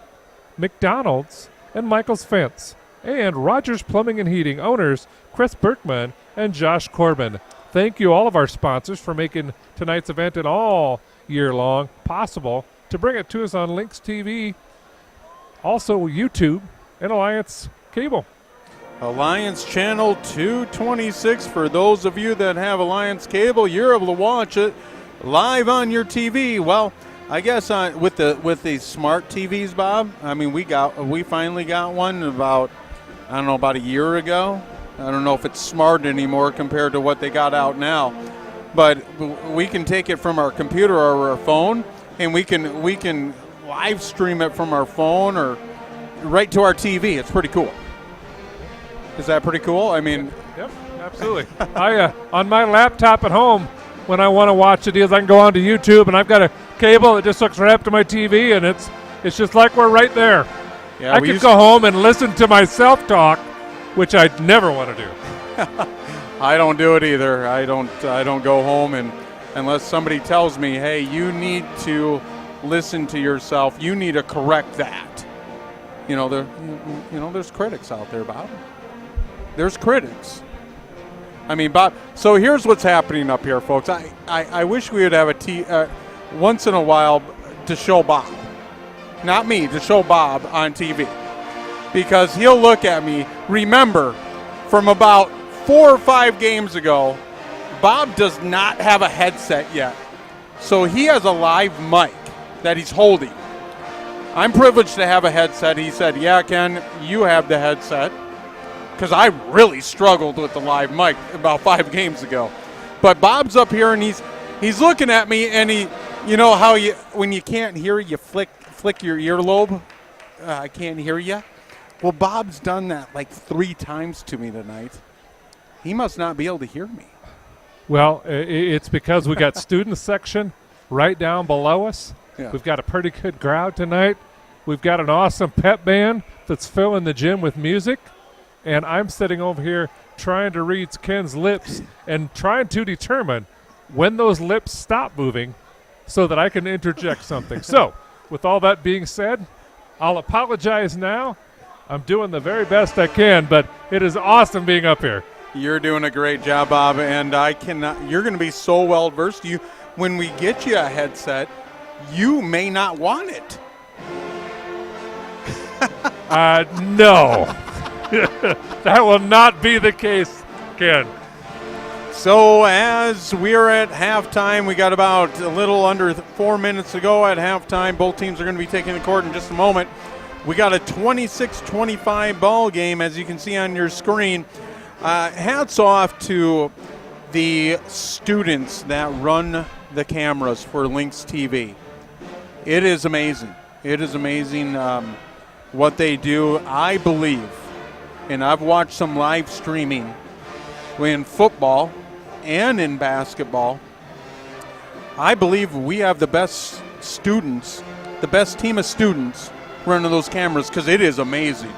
McDonald's, and Michael's Fence, and Rogers Plumbing and Heating owners Chris Berkman and Josh Corbin. Thank you, all of our sponsors, for making tonight's event and all year long possible to bring it to us on Lynx TV, also YouTube, and Alliance Cable. Alliance Channel 226. For those of you that have Alliance Cable, you're able to watch it live on your TV. Well, I guess with the smart TVs, Bob. I mean, we finally got one about a year ago. I don't know if it's smart anymore compared to what they got out now, but we can take it from our computer or our phone, and we can live stream it from our phone or right to our TV. It's pretty cool. Is that pretty cool? I mean, yep, absolutely. I on my laptop at home, when I want to watch the deals, I can go onto YouTube, and I've got a cable that just hooks right up to my TV, and it's just like we're right there. Yeah, I could go home and listen to myself talk, which I'd never want to do. I don't do it either. I don't go home unless somebody tells me, hey, you need to listen to yourself. You need to correct that. There's critics out there, Bob. There's critics. I mean, Bob, so here's what's happening up here, folks. I wish we would have once in a while to show Bob. Not me, to show Bob on TV. Because he'll look at me. Remember, from about 4 or 5 games ago, Bob does not have a headset yet. So he has a live mic that he's holding. I'm privileged to have a headset. He said, yeah, Ken, you have the headset. Because I really struggled with the live mic about 5 games ago. But Bob's up here, and he's looking at me, and how when you can't hear, you flick your earlobe. I can't hear you. Well, Bob's done that like 3 times to me tonight. He must not be able to hear me. Well, it's because we got student section right down below us. Yeah. We've got a pretty good crowd tonight. We've got an awesome pep band that's filling the gym with music. And I'm sitting over here trying to read Ken's lips and trying to determine when those lips stop moving so that I can interject something. So, with all that being said, I'll apologize now. I'm doing the very best I can, but it is awesome being up here. You're doing a great job, Bob, and you're going to be so well versed. When we get you a headset, you may not want it. No. That will not be the case, Ken. So as we're at halftime, we got about a little under 4 minutes to go at halftime. Both teams are going to be taking the court in just a moment. We got a 26-25 ball game, as you can see on your screen. Hats off to the students that run the cameras for Lynx TV. It is amazing. It is amazing what they do. I believe, and I've watched some live streaming in football and in basketball, I believe we have the best students, the best team of students running those cameras, because it is amazing.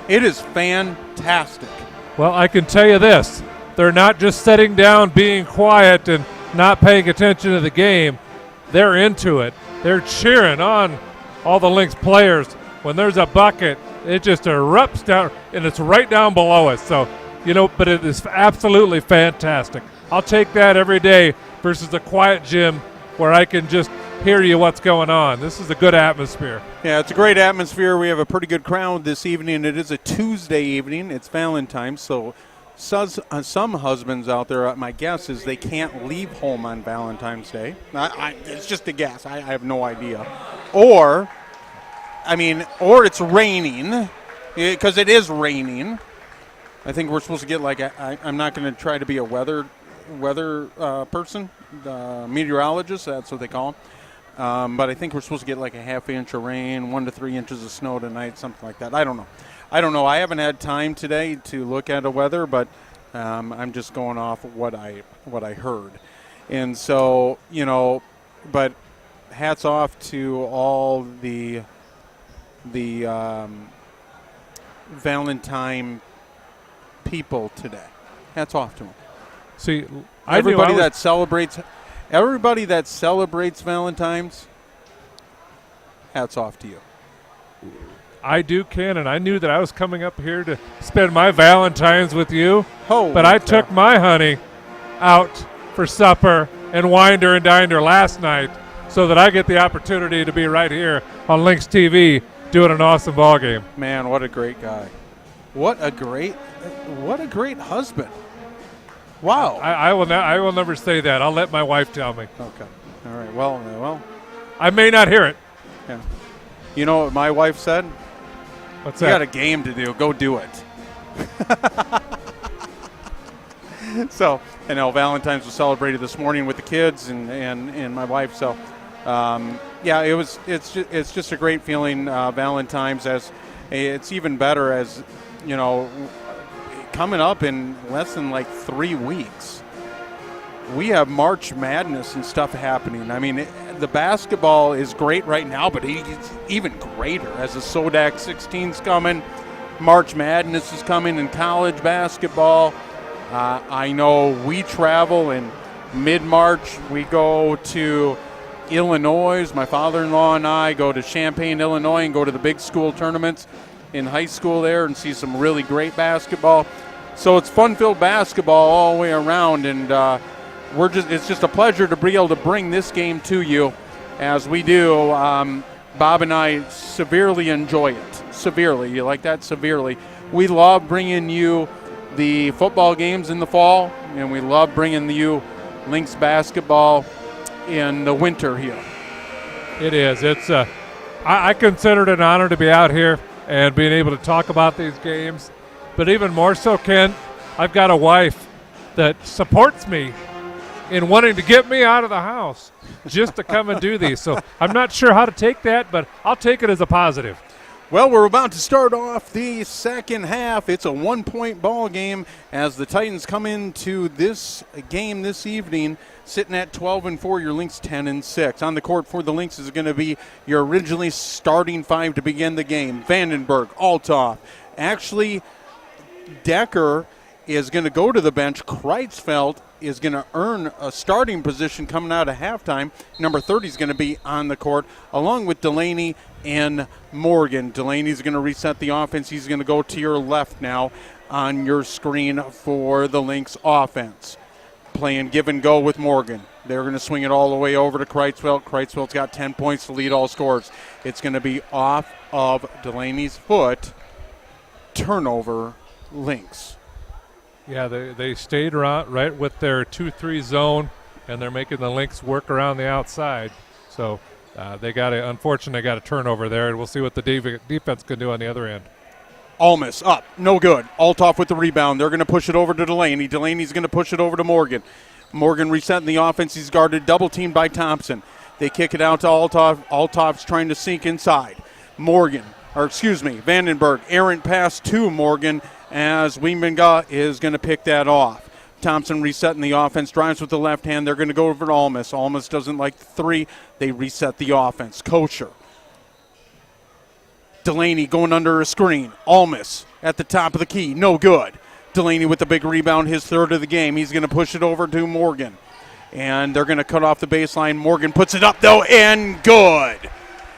It is fantastic. Well, I can tell you this. They're not just sitting down being quiet and not paying attention to the game. They're into it. They're cheering on all the Lynx players. When there's a bucket, it just erupts down, and it's right down below us. So, but it is absolutely fantastic. I'll take that every day versus a quiet gym where I can just hear you what's going on. This is a good atmosphere. Yeah, it's a great atmosphere. We have a pretty good crowd this evening. It is a Tuesday evening. It's Valentine's, so some husbands out there, my guess is they can't leave home on Valentine's Day. It's just a guess. I have no idea. Or it's raining, because it is raining. I think we're supposed to get I'm not going to try to be a weather person, meteorologist. That's what they call them. But I think we're supposed to get like a half inch of rain, 1 to 3 inches of snow tonight, something like that. I don't know. I haven't had time today to look at the weather, but I'm just going off of what I heard. And so, but hats off to all the Valentine people today. Hats off to them. See, Everybody that celebrates Valentine's, hats off to you. I do, Ken, and I knew that I was coming up here to spend my Valentine's with you. Oh, but I took my honey out for supper and wined her and dined her last night so that I get the opportunity to be right here on Lynx TV doing an awesome ball game. Man, what a great guy. What a great husband. Wow. I will never say that. I'll let my wife tell me. Okay. All right. Well. I may not hear it. Yeah. You know what my wife said? What's You that? got a game to do. Go do it. So, Valentine's was celebrated this morning with the kids and my wife. So, it's just a great feeling. Valentine's, as it's even better as coming up in less than 3 weeks. We have March Madness and stuff happening. I mean, the basketball is great right now, but it's even greater as the SODAC 16's coming. March Madness is coming in college basketball. I know we travel in mid-March. We go to Illinois. My father-in-law and I go to Champaign, Illinois, and go to the big school tournaments in high school there and see some really great basketball. So it's fun-filled basketball all the way around, and it's just a pleasure to be able to bring this game to you as we do. Bob and I severely enjoy it. Severely. You like that? Severely. We love bringing you the football games in the fall, and we love bringing you Lynx basketball in the winter here. It is. It's I consider it an honor to be out here and being able to talk about these games. But even more so, Ken, I've got a wife that supports me in wanting to get me out of the house just to come and do these. So I'm not sure how to take that, but I'll take it as a positive. Well, we're about to start off the second half. It's a 1-point ball game as the Titans come into this game this evening sitting at 12-4. Your Lynx 10-6. On the court for the Lynx is going to be your originally starting five to begin the game. Vandenberg, Althoff. Actually, Decker is going to go to the bench. Kreitzfeld is going to earn a starting position coming out of halftime. Number 30 is going to be on the court, along with Delaney and Morgan. Delaney's going to reset the offense. He's going to go to your left now on your screen for the Lynx offense. Playing give and go with Morgan. They're going to swing it all the way over to Kreitzfeld. Kreitzfeld's got 10 points to lead all scores. It's going to be off of Delaney's foot. Turnover, Lynx. Yeah, they stayed around right with their 2-3 zone, and they're making the Lynx work around the outside. So they got a turnover there, and we'll see what the defense can do on the other end. Almas up, no good. Althoff with the rebound. They're going to push it over to Delaney. Delaney's going to push it over to Morgan. Morgan resetting the offense. He's guarded, double teamed by Thompson. They kick it out to Althoff. Althoff's trying to sink inside. Vandenberg. Errant pass to Morgan as Wiemenga is going to pick that off. Thompson resetting the offense, drives with the left hand. They're going to go over to Almas. Almas doesn't like the three. They reset the offense. Kosher. Delaney going under a screen. Almas at the top of the key. No good. Delaney with the big rebound, his third of the game. He's going to push it over to Morgan. And they're going to cut off the baseline. Morgan puts it up, though, and good.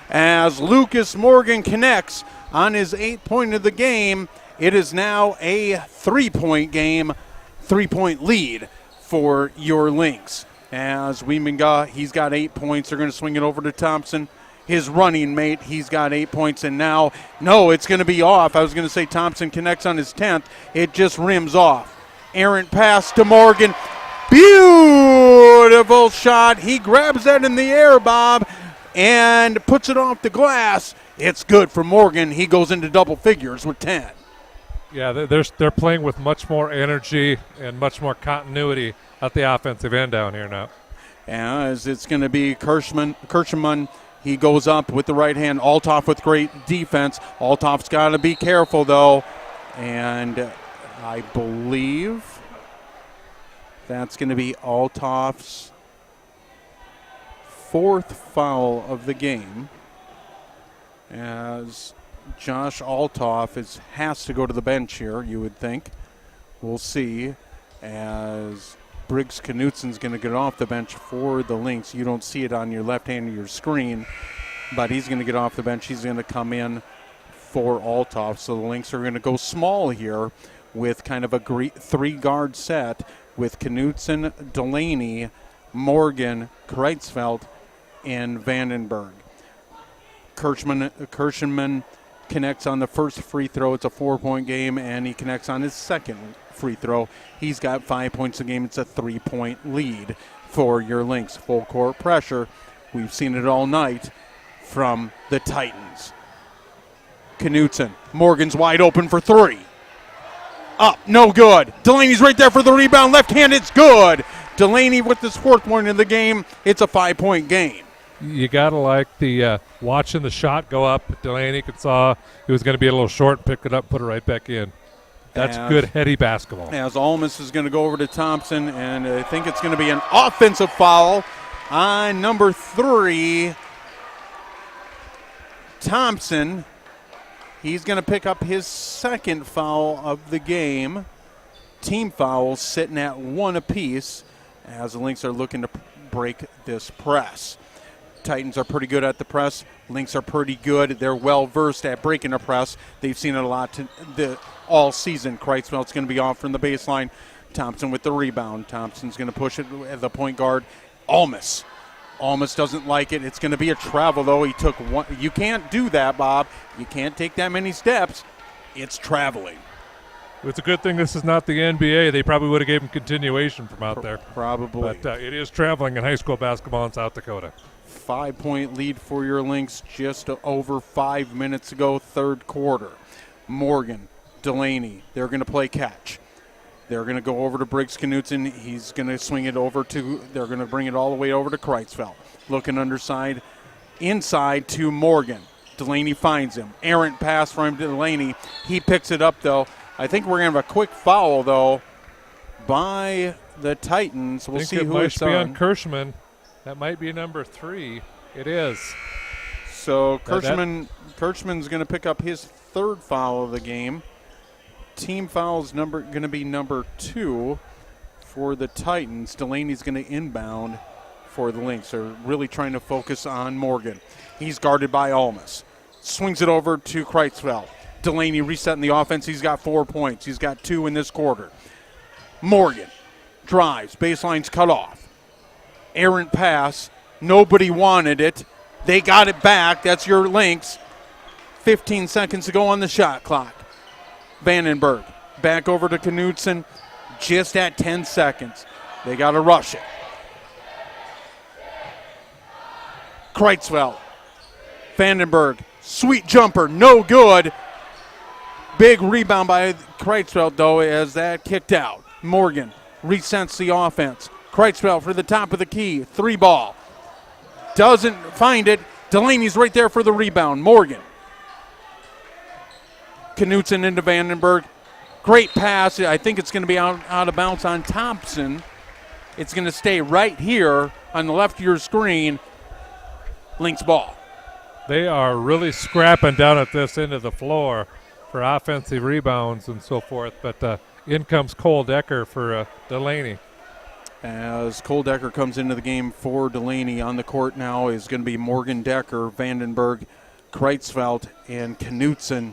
As Lucas Morgan connects on his 8th point of the game, it is now a 3-point game, 3-point lead for your Lynx. as Weeminga, he's got 8 points. They're going to swing it over to Thompson, his running mate. He's got 8 points, and now, no, it's going to be off. I was going to say Thompson connects on his 10th. It just rims off. Errant pass to Morgan. Beautiful shot. He grabs that in the air, Bob, and puts it off the glass. It's good for Morgan. He goes into double figures with 10. Yeah, they're playing with much more energy and much more continuity at the offensive end down here now. As it's going to be Kirschman. He goes up with the right hand. Althoff with great defense. Althoff's got to be careful, though. And I believe that's going to be Althoff's 4th foul of the game, as Josh Althoff has to go to the bench here, you would think. We'll see, as Briggs Knutsen's going to get off the bench for the Lynx. You don't see it on your left hand of your screen, but he's going to get off the bench. He's going to come in for Althoff. So the Lynx are going to go small here with kind of a 3-guard set with Knutsen, Delaney, Morgan, Kreitzfeld, and Vandenberg. Kirschman connects on the first free throw. It's a 4-point game, and he connects on his second free throw. He's got 5 points a game. It's a 3-point lead for your Lynx. Full court pressure. We've seen it all night from the Titans. Knutsen. Morgan's wide open for 3. Up, no good. Delaney's right there for the rebound. Left hand, it's good. Delaney with his 4th point of the game. It's a 5-point game. You got to like the watching the shot go up. Delaney saw he was going to be a little short, picked it up, put it right back in. That's good heady basketball. As Almas is going to go over to Thompson, and I think it's going to be an offensive foul on number 3, Thompson. He's going to pick up his 2nd foul of the game. Team fouls sitting at 1 apiece as the Lynx are looking to break this press. Titans are pretty good at the press. Lynx are pretty good. They're well-versed at breaking a press. They've seen it a lot all season. Kreitzfeld's going to be off from the baseline. Thompson with the rebound. Thompson's going to push it at the point guard. Almas doesn't like it. It's going to be a travel, though. He took one. You can't do that, Bob. You can't take that many steps. It's traveling. It's a good thing this is not the NBA. They probably would have gave him continuation from out there. Probably. But it is traveling in high school basketball in South Dakota. 5-point lead for your Lynx just over 5 minutes ago, 3rd quarter. Morgan, Delaney, they're going to play catch. They're going to go over to Briggs Knutsen. He's going to swing it over they're going to bring it all the way over to Kreitzfeld. Looking underside, inside to Morgan. Delaney finds him. Errant pass from Delaney. He picks it up, though. I think we're going to have a quick foul, though, by the Titans. We'll see who it's on. It might be on on. Kirschman. That might be number 3. It is. So Kirschman's going to pick up his 3rd foul of the game. Team foul's going to be number 2 for the Titans. Delaney's going to inbound for the Lynx. They're really trying to focus on Morgan. He's guarded by Almas. Swings it over to Kreitzfeld. Delaney resetting the offense. He's got 4 points. He's got 2 in this quarter. Morgan drives. Baseline's cut off. Errant pass. Nobody wanted it. They got it back. That's your Lynx. 15 seconds to go on the shot clock. Vandenberg back over to Knutsen. Just at 10 seconds. They got to rush it. Kreitzfeld. Vandenberg. Sweet jumper. No good. Big rebound by Kreitzfeld, though, as that kicked out. Morgan resets the offense. Kreitzfeld for the top of the key. 3-ball. Doesn't find it. Delaney's right there for the rebound. Morgan. Knutsen into Vandenberg. Great pass. I think it's going to be out of bounds on Thompson. It's going to stay right here on the left of your screen. Lynx ball. They are really scrapping down at this end of the floor for offensive rebounds and so forth. But in comes Cole Decker for Delaney. As Cole Decker comes into the game for Delaney, on the court now is going to be Morgan Decker, Vandenberg, Kreitzfeld, and Knutsen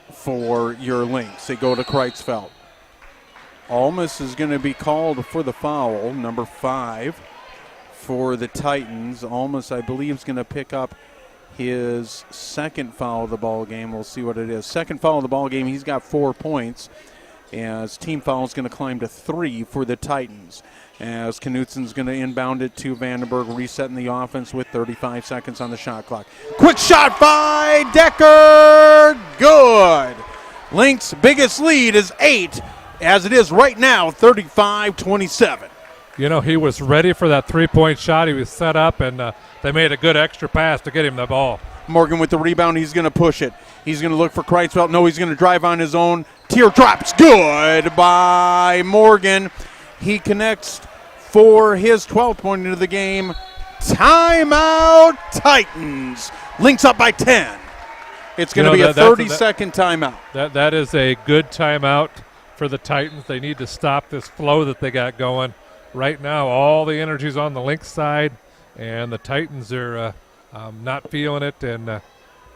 for your Lynx. They go to Kreitzfeld. Almas is going to be called for the foul, number 5 for the Titans. Almas, I believe, is going to pick up his second foul of the ball game. We'll see what it is. Second foul of the ball game. He's got 4 points. As team foul is going to climb to 3 for the Titans. As Knutson's going to inbound it to Vandenberg, resetting the offense with 35 seconds on the shot clock. Quick shot by Decker. Good. Lynx' biggest lead is 8, as it is right now, 35-27. You know, he was ready for that three-point shot. He was set up, and they made a good extra pass to get him the ball. Morgan with the rebound. He's going to push it. He's going to look for Kreitzfeld. No, he's going to drive on his own. Teardrops. Good by Morgan. He connects for his 12th point into the game. Timeout, Titans. Lynx up by 10. It's going to be a 30-second timeout. That is a good timeout for the Titans. They need to stop this flow that they got going. Right now, all the energy's on the Lynx side, and the Titans are not feeling it, and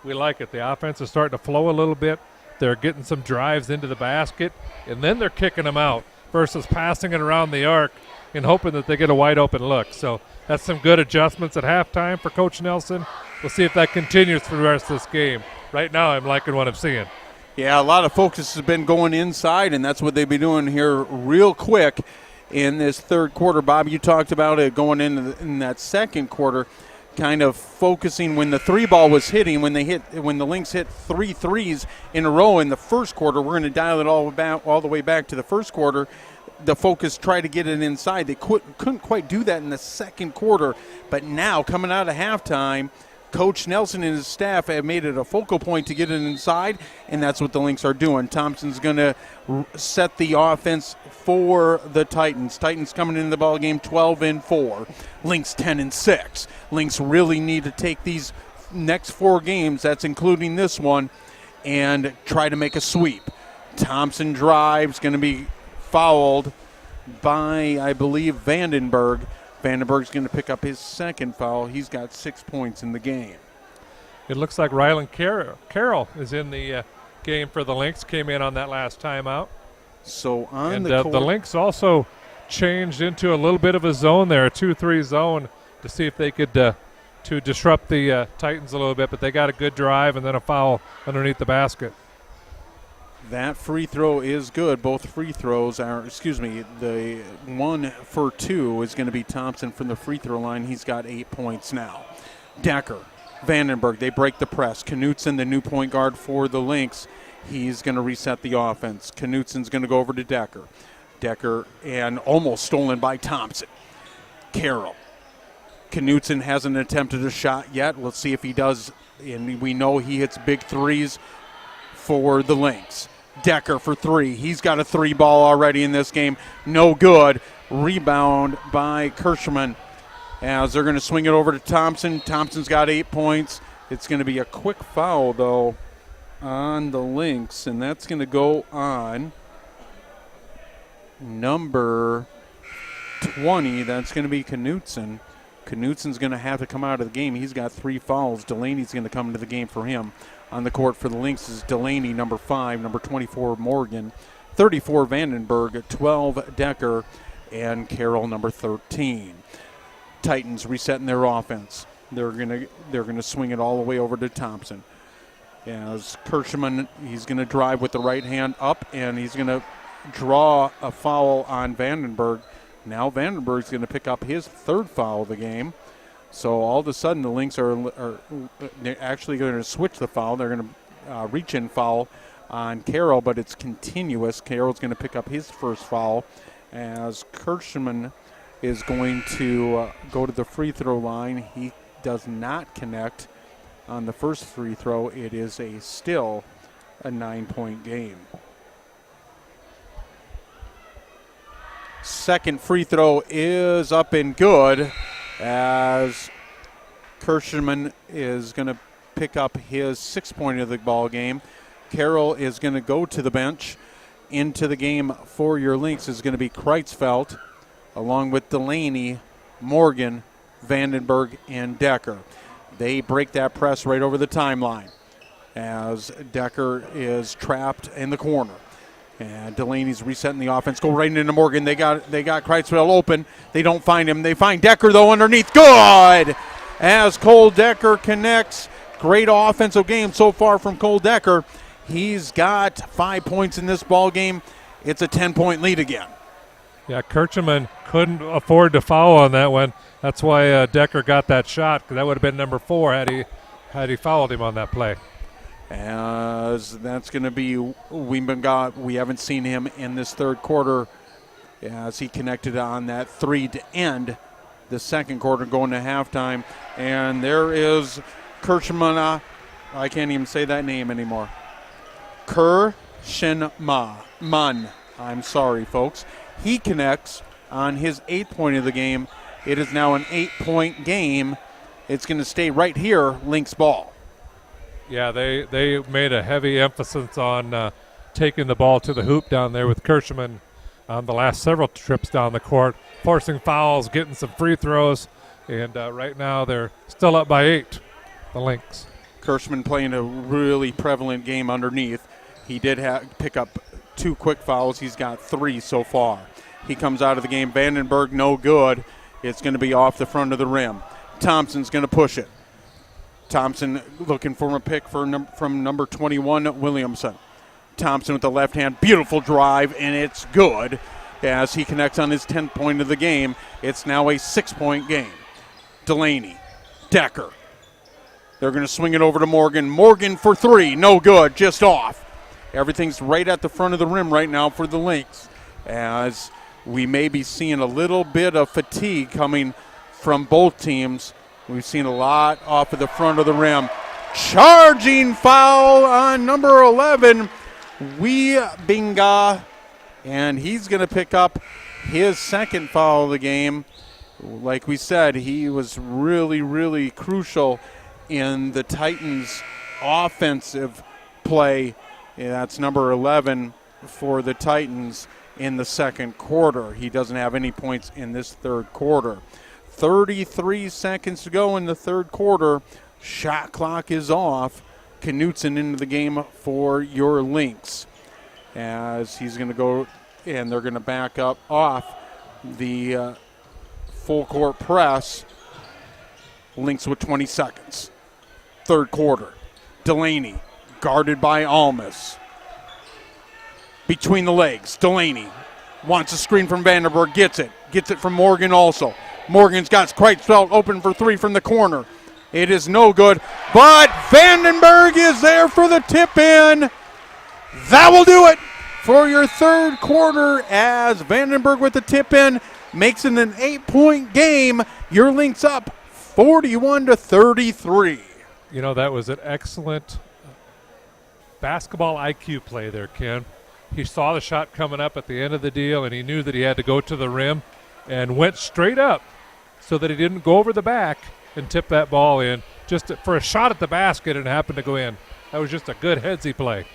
we like it. The offense is starting to flow a little bit. They're getting some drives into the basket, and then they're kicking them out versus passing it around the arc and hoping that they get a wide open look. So that's some good adjustments at halftime for Coach Nelson. We'll see if that continues for the rest of this game. Right now, I'm liking what I'm seeing. Yeah, a lot of focus has been going inside, and that's what they've been doing here real quick in this third quarter. Bob, you talked about it going in that second quarter, kind of focusing when the three ball was hitting, when the Lynx hit 3 threes in a row in the first quarter. We're going to dial it all the way back to the first quarter. The focus tried to get it inside. They couldn't quite do that in the second quarter, but now coming out of halftime, Coach Nelson and his staff have made it a focal point to get it inside, and that's what the Lynx are doing. Thompson's going to set the offense for the Titans. Titans coming into the ball game 12-4. Lynx 10-6. Lynx really need to take these next 4 games, that's including this one, and try to make a sweep. Thompson drives, going to be fouled by, I believe, Vandenberg. Vandenberg's going to pick up his second foul. He's got 6 points in the game. It looks like Rylan Carroll is in the game for the Lynx, came in on that last timeout. So on and the the Lynx also changed into a little bit of a zone there, a 2-3 zone, to see if they could to disrupt the Titans a little bit, but they got a good drive and then a foul underneath the basket. That free throw is good. Both free throws are, the 1 for 2 is going to be Thompson from the free throw line. He's got 8 points now. Decker, Vandenberg, they break the press. Knutson, the new point guard for the Lynx, he's going to reset the offense. Knutson's going to go over to Decker. Decker, and almost stolen by Thompson. Carroll. Knutson hasn't attempted a shot yet. Let's see if he does, and we know he hits big threes for the Lynx. Decker for 3. He's got a 3 ball already in this game. No good. Rebound by Kirschman as they're going to swing it over to Thompson. Thompson's got 8 points. It's going to be a quick foul, though, on the Lynx, and that's going to go on number 20. That's going to be Knutson. Knutson's going to have to come out of the game. He's got 3 fouls. Delaney's going to come into the game for him. On the court for the Lynx is Delaney, number 5, number 24, Morgan, 34, Vandenberg, 12, Decker, and Carroll, number 13. Titans resetting their offense. They're gonna swing it all the way over to Thompson. As Kirschman, he's going to drive with the right hand up, and he's going to draw a foul on Vandenberg. Now Vandenberg's going to pick up his 3rd foul of the game. So all of a sudden the Lynx are they're actually going to switch the foul. They're going to reach in foul on Carroll, but it's continuous. Carroll's going to pick up his 1st foul as Kirschman is going to go to the free throw line. He does not connect on the first free throw. It is still a 9-point game. Second free throw is up and good as Kirschman is going to pick up his 6th point of the ball game. Carroll is going to go to the bench. Into the game for your Lynx is going to be Kreitzfeld, along with Delaney, Morgan, Vandenberg, and Decker. They break that press right over the timeline as Decker is trapped in the corner. And Delaney's resetting the offense. Go right into Morgan. They got Kreitzfeld open. They don't find him. They find Decker, though, underneath. Good! As Cole Decker connects. Great offensive game so far from Cole Decker. He's got 5 points in this ball game. It's a 10-point lead again. Yeah, Kirchman couldn't afford to foul on that one. That's why Decker got that shot, because that would have been number 4 had he fouled him on that play. As that's going to be Wiebenga. We haven't seen him in this third quarter as he connected on that 3 to end the second quarter going to halftime. And there is Kirchman. I can't even say that name anymore. Kirchman. I'm sorry, folks. He connects on his 8th point of the game. It is now an 8-point game. It's going to stay right here, Lynx ball. Yeah, they made a heavy emphasis on taking the ball to the hoop down there with Kirchman on the last several trips down the court, forcing fouls, getting some free throws, and right now they're still up by 8, the Lynx. Kirchman playing a really prevalent game underneath. He did pick up 2 quick fouls. He's got 3 so far. He comes out of the game. Vandenberg, no good. It's going to be off the front of the rim. Thompson's going to push it. Thompson looking for a pick from number 21, Williamson. Thompson with the left hand, beautiful drive, and it's good as he connects on his 10th point of the game. It's now a 6-point game. Delaney, Decker. They're going to swing it over to Morgan. Morgan for 3, no good, just off. Everything's right at the front of the rim right now for the Lynx, as we may be seeing a little bit of fatigue coming from both teams. We've seen a lot off of the front of the rim. Charging foul on number 11, Wiebenga, and he's going to pick up his 2nd foul of the game. Like we said, he was really, really crucial in the Titans' offensive play. Yeah, that's number 11 for the Titans in the second quarter. He doesn't have any points in this third quarter. 33 seconds to go in the third quarter. Shot clock is off. Knutson into the game for your Lynx as he's going to go, and they're going to back up off the full court press. Lynx with 20 seconds. Third quarter. Delaney guarded by Almas. Between the legs, Delaney wants a screen from Vandenberg, gets it from Morgan also. Morgan's got Kreitzfeld open for 3 from the corner. It is no good, but Vandenberg is there for the tip in. That will do it for your third quarter as Vandenberg with the tip in makes it an 8-point game. Your Lynx up 41-33. You know, that was an excellent basketball IQ play there, Ken. He saw the shot coming up at the end of the deal, and he knew that he had to go to the rim and went straight up so that he didn't go over the back and tip that ball in just for a shot at the basket and happened to go in. That was just a good headsy play.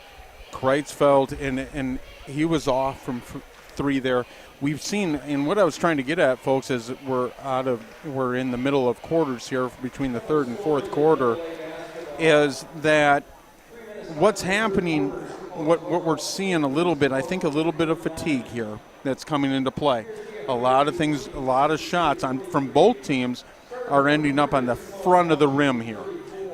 Kreitzfeld, and he was off from 3 there. We've seen, and what I was trying to get at, folks, is we're in the middle of quarters here between the third and fourth quarter, is that what's happening, what we're seeing a little bit, I think a little bit of fatigue here that's coming into play. A lot of things, a lot of shots from both teams are ending up on the front of the rim here.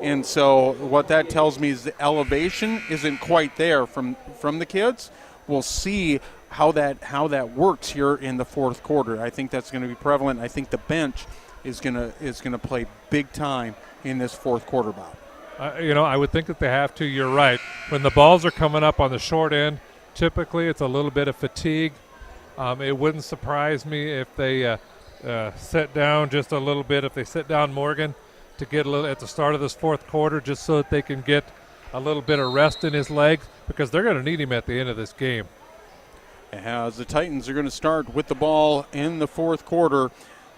And so what that tells me is the elevation isn't quite there from the kids. We'll see how that works here in the fourth quarter. I think that's going to be prevalent. I think the bench is going to play big time in this fourth quarter bout. I would think that they have to. You're right. When the balls are coming up on the short end, typically it's a little bit of fatigue. It wouldn't surprise me if they sit down just a little bit, if they sit down Morgan to get a little at the start of this fourth quarter, just so that they can get a little bit of rest in his legs, because they're going to need him at the end of this game. As the Titans are going to start with the ball in the fourth quarter.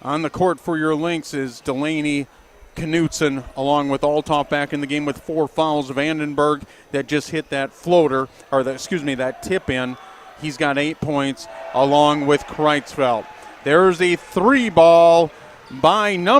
On the court for your Lynx is Delaney, Knutson, along with Althoff back in the game with 4 fouls. Vandenberg that just hit that floater, or that tip in. He's got 8 points along with Kreitzfeld. There's a 3 ball by number